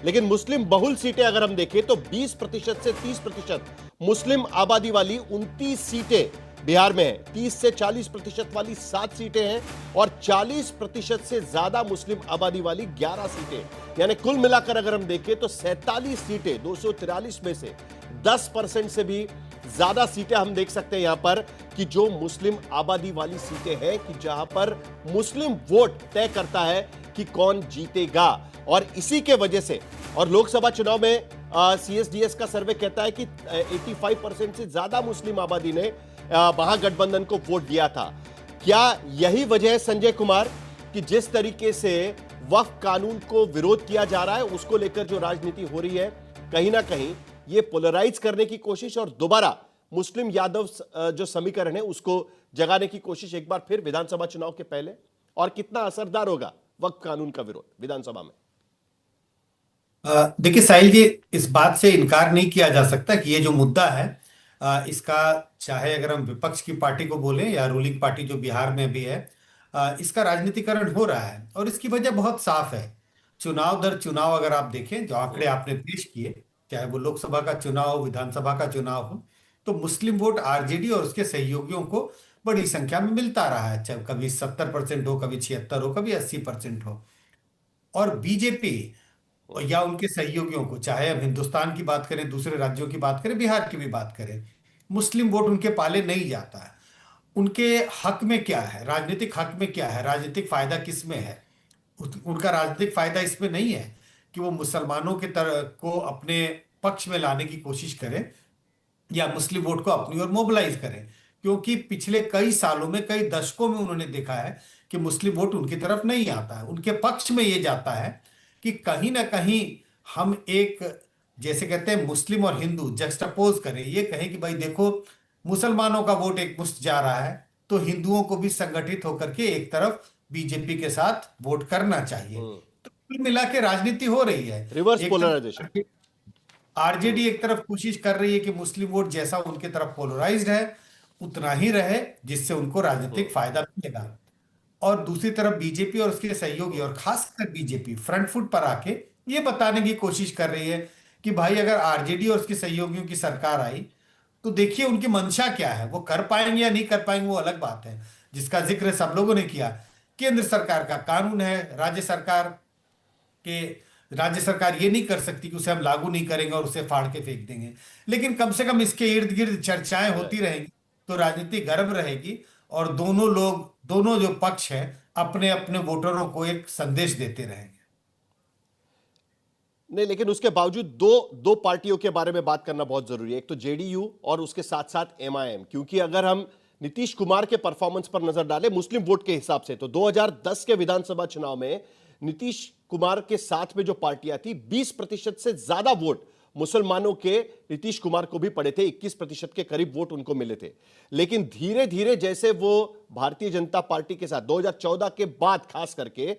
लेकिन मुस्लिम बहुल सीटें अगर हम देखें तो 20% से 30% मुस्लिम आबादी वाली 29 सीटें बिहार में है, 30 से 40% वाली 7 सीटें हैं और 40% से ज्यादा मुस्लिम आबादी वाली 11 सीटें, यानी कुल मिलाकर अगर हम देखें तो 47 सीटें 243 में से 10% से भी ज्यादा सीटें हम देख सकते हैं यहां पर कि जो मुस्लिम आबादी वाली सीटें हैं, कि जहां पर मुस्लिम वोट तय करता है कि कौन जीतेगा। और इसी के वजह से, और लोकसभा चुनाव में CSDS का सर्वे कहता है कि 85% से ज्यादा मुस्लिम आबादी ने महागठबंधन को वोट दिया था। क्या यही वजह है संजय कुमार कि जिस तरीके से वक्फ कानून को विरोध किया जा रहा है, उसको लेकर जो राजनीति हो रही है, कहीं ना कहीं ये पोलराइज करने की कोशिश और दोबारा मुस्लिम यादव जो समीकरण है उसको जगाने की कोशिश एक बार फिर विधानसभा चुनाव के पहले? और कितना असरदार होगा वक्फ कानून का विरोध विधानसभा में? देखिए साहिल जी, इस बात से इनकार नहीं किया जा सकता कि ये जो मुद्दा है इसका चाहे अगर हम विपक्ष की पार्टी को बोलें या रूलिंग पार्टी जो बिहार में भी है, इसका राजनीतिकरण हो रहा है और इसकी वजह बहुत साफ है। चुनाव दर चुनाव अगर आप देखें, जो आंकड़े आपने पेश किए, चाहे वो लोकसभा का चुनाव हो, विधानसभा का चुनाव हो, तो मुस्लिम वोट आरजेडी और उसके सहयोगियों को बड़ी संख्या में मिलता रहा है, चाहे कभी 70% हो, कभी 76 हो, कभी 80% हो। और बीजेपी या उनके सहयोगियों को, चाहे हम हिंदुस्तान की बात करें, दूसरे राज्यों की बात करें, बिहार की भी बात करें, मुस्लिम वोट उनके पाले नहीं जाता है। उनके हक में क्या है, राजनीतिक हक में क्या है, राजनीतिक फायदा किस में है? उनका राजनीतिक फायदा इसमें नहीं है कि वो मुसलमानों के तरह को अपने पक्ष में लाने की कोशिश करें या मुस्लिम वोट को अपनी ओर मोबिलाइज करें, क्योंकि पिछले कई सालों में, कई दशकों में उन्होंने देखा है कि मुस्लिम वोट उनकी तरफ नहीं आता है। उनके पक्ष में ये जाता है कि कहीं ना कहीं हम एक, जैसे कहते हैं, मुस्लिम और हिंदू जस्टअपोज करें, ये कहें कि भाई देखो, मुसलमानों का वोट एक मुश्त जा रहा है, तो हिंदुओं को भी संगठित होकर के एक तरफ बीजेपी के साथ वोट करना चाहिए। तो कुल मिला के राजनीति हो रही है, रिवर्स पोलराइजेशन। आरजेडी एक तरफ कोशिश कर रही है कि मुस्लिम वोट जैसा उनके तरफ पोलराइज्ड है उतना ही रहे, जिससे उनको राजनीतिक फायदा मिलेगा। और दूसरी तरफ बीजेपी और उसके सहयोगी, और खासकर बीजेपी फ्रंट फुट पर आके ये बताने की कोशिश कर रही है कि भाई अगर आरजेडी और उसके सहयोगियों की सरकार आई तो देखिए उनकी मंशा क्या है, वो कर पाएंगे या नहीं कर पाएंगे वो अलग बात है, जिसका जिक्र सब लोगों ने किया। केंद्र सरकार का कानून है, राज्य सरकार ये नहीं कर सकती कि उसे हम लागू नहीं करेंगे और उसे फाड़ के फेंक देंगे, लेकिन कम से कम इसके इर्द गिर्द चर्चाएं होती रहेंगी तो राजनीति गर्म रहेगी और दोनों जो पक्ष है अपने अपने वोटरों को एक संदेश देते रहेंगे। नहीं, लेकिन उसके बावजूद दो पार्टियों के बारे में बात करना बहुत जरूरी है, एक तो जेडीयू और उसके साथ साथ एमआईएम, क्योंकि अगर हम नीतीश कुमार के परफॉर्मेंस पर नजर डालें मुस्लिम वोट के हिसाब से, तो 2010 के विधानसभा चुनाव में नीतीश कुमार के साथ में जो पार्टियां थी, 20% से ज्यादा वोट मुसलमानों के नीतीश कुमार को भी पड़े थे, 21% के करीब वोट उनको मिले थे। लेकिन धीरे धीरे जैसे वो भारतीय जनता पार्टी के साथ 2014 के बाद खास करके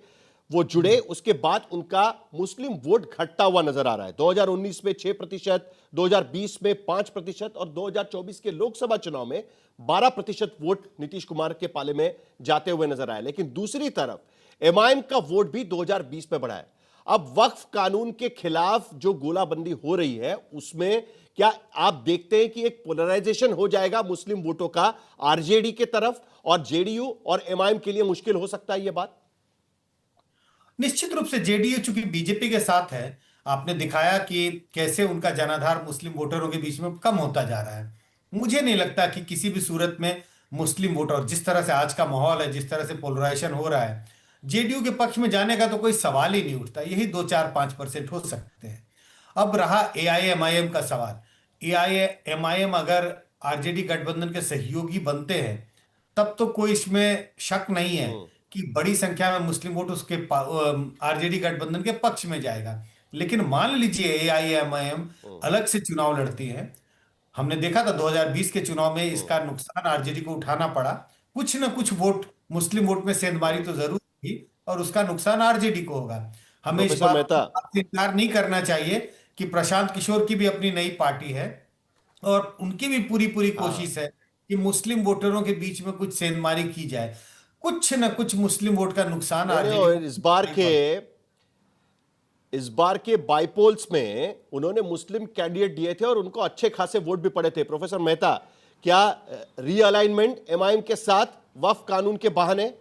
वो जुड़े, उसके बाद उनका मुस्लिम वोट घटता हुआ नजर आ रहा है। 2019 में 6%, 2020 में 5% और 2024 के लोकसभा चुनाव में 12% वोट नीतीश कुमार के पाले में जाते हुए नजर आए। लेकिन दूसरी तरफ एमआईएम का वोट भी 2020 में बढ़ा है। अब वक्फ कानून के खिलाफ जो गोलाबंदी हो रही है, उसमें क्या आप देखते हैं कि एक पोलराइजेशन हो जाएगा मुस्लिम वोटों का आरजेडी के तरफ, और जेडीयू और एमआईएम के लिए मुश्किल हो सकता है यह बात? निश्चित रूप से जेडीयू चूंकि बीजेपी के साथ है, आपने दिखाया कि कैसे उनका जनाधार मुस्लिम वोटरों के बीच में कम होता जा रहा है। मुझे नहीं लगता कि किसी भी सूरत में मुस्लिम वोटर, जिस तरह से आज का माहौल है, जिस तरह से पोलराइजेशन हो रहा है, जेडीयू के पक्ष में जाने का तो कोई सवाल ही नहीं उठता। यही 2-4-5% हो सकते हैं। अब रहा एआईएमआईएम का सवाल। एआईएमआईएम अगर आरजेडी गठबंधन के सहयोगी बनते हैं तब तो कोई इसमें शक नहीं है कि बड़ी संख्या में मुस्लिम वोट उसके आरजेडी गठबंधन के पक्ष में जाएगा। लेकिन मान लीजिए एआईएमआईएम अलग से चुनाव लड़ती है, हमने देखा था 2020 के चुनाव में इसका नुकसान आरजेडी को उठाना पड़ा। कुछ ना कुछ वोट, मुस्लिम वोट में सेंधमारी तो जरूर होगी और उसका नुकसान आरजेडी को होगा। हमें इस बात से इनकार नहीं करना चाहिए कि प्रशांत किशोर की भी अपनी नई पार्टी है और उनकी भी पूरी कोशिश है कि मुस्लिम वोटरों के बीच में कुछ सेंधमारी की जाए, कुछ न कुछ मुस्लिम वोट का नुकसान आरजेडी। इस बार के बाईपोल्स में उन्होंने मुस्लिम कैंडिडेट दिए थे और उनको अच्छे खासे वोट भी पड़े थे। प्रोफेसर मेहता, क्या रीअलाइनमेंट एमआईएम के साथ वक्फ कानून के बहाने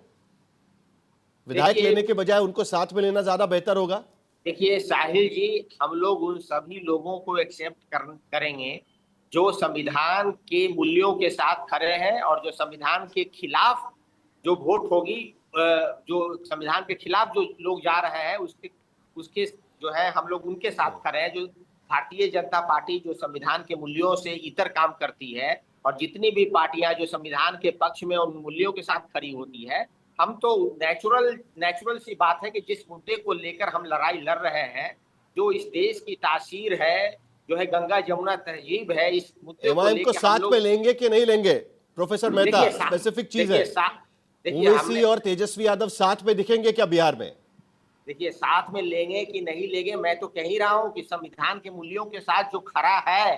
विधायक लेने के बजाय उनको साथ में लेना ज्यादा बेहतर होगा? देखिए साहिल जी, हम लोग उन सभी लोगों को एक्सेप्ट करेंगे जो संविधान के मूल्यों के साथ खड़े हैं और जो संविधान के खिलाफ जो वोट होगी, जो संविधान के खिलाफ जो लोग जा रहे हैं उसके जो है हम लोग उनके साथ खड़े हैं। जो भारतीय जनता पार्टी जो संविधान के मूल्यों से इतर काम करती है और जितनी भी पार्टियां जो संविधान के पक्ष में उन मूल्यों के साथ खड़ी होती है, हम तो नेचुरल सी बात है कि जिस मुद्दे को लेकर हम लड़ाई लड़ रहे हैं, जो इस देश की तासीर है, जो है गंगा जमुना तहजीब है, इस मुद्दे को साथ में लेंगे कि नहीं लेंगे? प्रोफेसर मेहता, स्पेसिफिक चीज है, ओवैसी और तेजस्वी यादव साथ में दिखेंगे क्या बिहार में? देखिए, साथ में लेंगे कि नहीं लेंगे, मैं तो कह ही रहा हूं कि संविधान के मूल्यों के साथ जो खड़ा है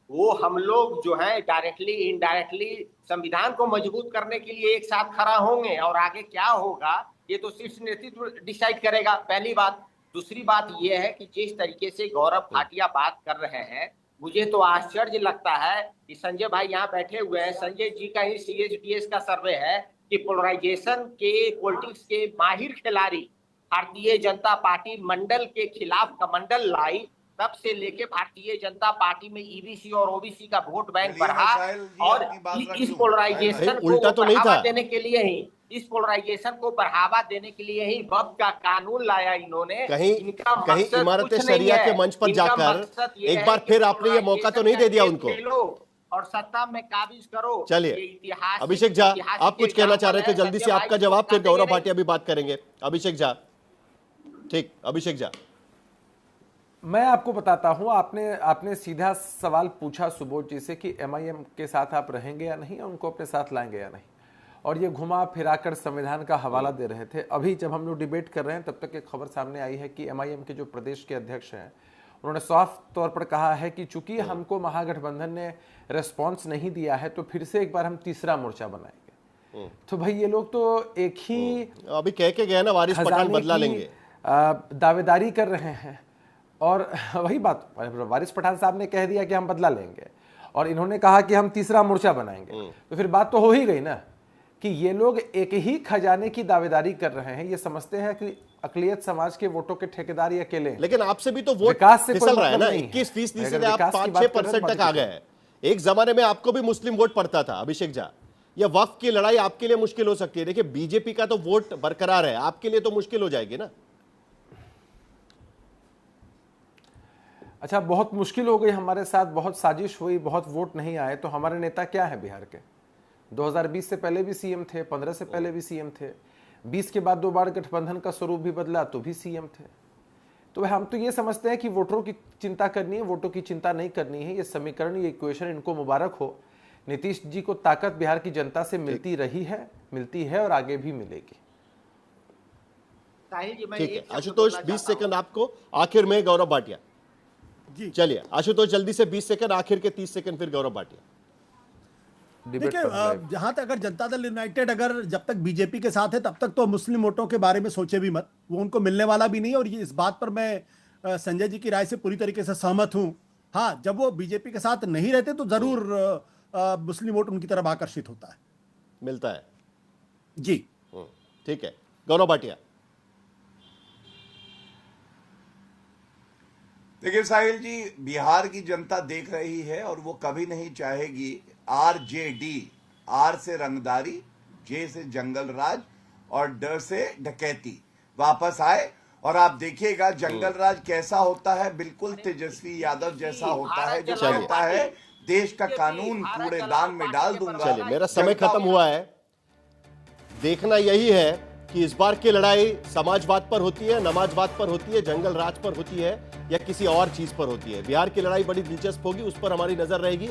वो हम लोग जो है डायरेक्टली इनडायरेक्टली संविधान को मजबूत करने के लिए एक साथ खड़ा होंगे, और आगे क्या होगा ये तो शीर्ष नेतृत्व डिसाइड करेगा, पहली बात। दूसरी बात ये है कि जिस तरीके से गौरव भाटिया बात कर रहे हैं, मुझे तो आश्चर्य लगता है कि संजय भाई यहाँ बैठे हुए हैं, संजय जी का ही CSDS का सर्वे है कि पोलराइजेशन के पॉलिटिक्स के माहिर खिलाड़ी भारतीय जनता पार्टी मंडल के खिलाफ कमंडल लाई, तब से लेके भारतीय जनता पार्टी में EBC और OBC का वोट बैंक बढ़ा, और इस पोलराइजेशन को बढ़ावा देने के लिए ही, इस पोलराइजेशन को बढ़ावा देने के लिए ही वक्फ का कानून लाया इन्होंने। कहीं इमारत शरिया के मंच पर जाकर एक बार फिर आपने ये मौका तो नहीं दे दिया उनको, और सत्ता में काबिज करो। चलिए अभिषेक झा, आप कुछ कहना चाह रहे थे, जल्दी से आपका जवाब, फिर गौरव भाटिया भी बात करेंगे। अभिषेक झा, ठीक, अभिषेक झा। मैं आपको बताता हूं, आपने सीधा सवाल पूछा सुबोध जी से कि MIM के साथ आप रहेंगे या नहीं, उनको अपने साथ लाएंगे या नहीं, और ये घुमा फिराकर संविधान का हवाला दे रहे थे। अभी जब हम लोग डिबेट कर रहे हैं तब तक एक खबर सामने आई है कि MIM के जो प्रदेश के अध्यक्ष हैं, उन्होंने साफ तौर पर कहा है कि चूंकि हमको महागठबंधन ने रेस्पॉन्स नहीं दिया है तो फिर से एक बार हम तीसरा मोर्चा बनाएंगे। तो भाई ये लोग तो एक ही अभी कह के गए ना, वारिस पठान बदला लेंगे, दावेदारी कर रहे हैं, और वही बात वारिस पठान साहब ने कह दिया कि हम बदला लेंगे, और इन्होंने कहा कि हम तीसरा मोर्चा बनाएंगे। तो फिर बात तो हो ही गई ना कि ये लोग एक ही खजाने की दावेदारी कर रहे हैं। ये समझते हैं कि अकलियत समाज के वोटों के ठेकेदार ये अकेले हैं। लेकिन आपसे भी तो वोट फिसल रहा है ना, 21% से आप 5-6% तक आ गए हैं। एक जमाने में आपको भी मुस्लिम वोट पड़ता था अभिषेक झा। ये वक्फ की लड़ाई आपके लिए मुश्किल हो सकती है। देखिए बीजेपी का तो वोट बरकरार है, आपके लिए तो मुश्किल हो जाएगी ना। अच्छा, बहुत मुश्किल हो गई हमारे साथ, बहुत साजिश हुई, बहुत वोट नहीं आए, तो हमारे नेता क्या है बिहार के? 2020 से पहले भी CM थे, 15 से पहले भी CM थे, 20 के बाद 2 बार गठबंधन का स्वरूप भी बदला तो भी CM थे। तो हम तो ये समझते हैं कि वोटरों की चिंता करनी है, वोटों की चिंता नहीं करनी है। ये समीकरण, ये इक्वेशन इनको मुबारक हो। नीतीश जी को ताकत बिहार की जनता से मिलती रही है, मिलती है और आगे भी मिलेगी। ठीक है आशुतोष, 20 सेकंड आपको, आखिर में गौरव भाटिया। चलिए आशुतोष जल्दी से 20 सेकंड, आखिर के 30 सेकंड फिर गौरव भाटिया। देखिए जहां तक अगर जनता दल यूनाइटेड अगर जब तक बीजेपी के साथ है तब तक तो मुस्लिम वोटों के बारे में सोचे भी मत, वो उनको मिलने वाला भी नहीं है। और ये इस बात पर मैं संजय जी की राय से पूरी तरीके से सहमत हूं। हाँ, जब वो बीजेपी के साथ नहीं रहते तो जरूर मुस्लिम वोट उनकी तरफ आकर्षित होता है, मिलता है जी। ठीक है गौरव भाटिया। देखिए साहिल जी, बिहार की जनता देख रही है और वो कभी नहीं चाहेगी RJD, R से रंगदारी, J से जंगल राज और ड से डकैती वापस आए। और आप देखिएगा जंगल राज कैसा होता है, बिल्कुल तेजस्वी यादव जैसा होता है, जो कहता है देश का कानून कूड़ेदान में डाल दूंगा। चलिए मेरा समय खत्म हुआ है। देखना यही है कि इस बार की लड़ाई समाजवाद पर होती है, नमाजवाद पर होती है, जंगल राज पर होती है, या किसी और चीज पर होती है। बिहार की लड़ाई बड़ी दिलचस्प होगी, उस पर हमारी नजर रहेगी।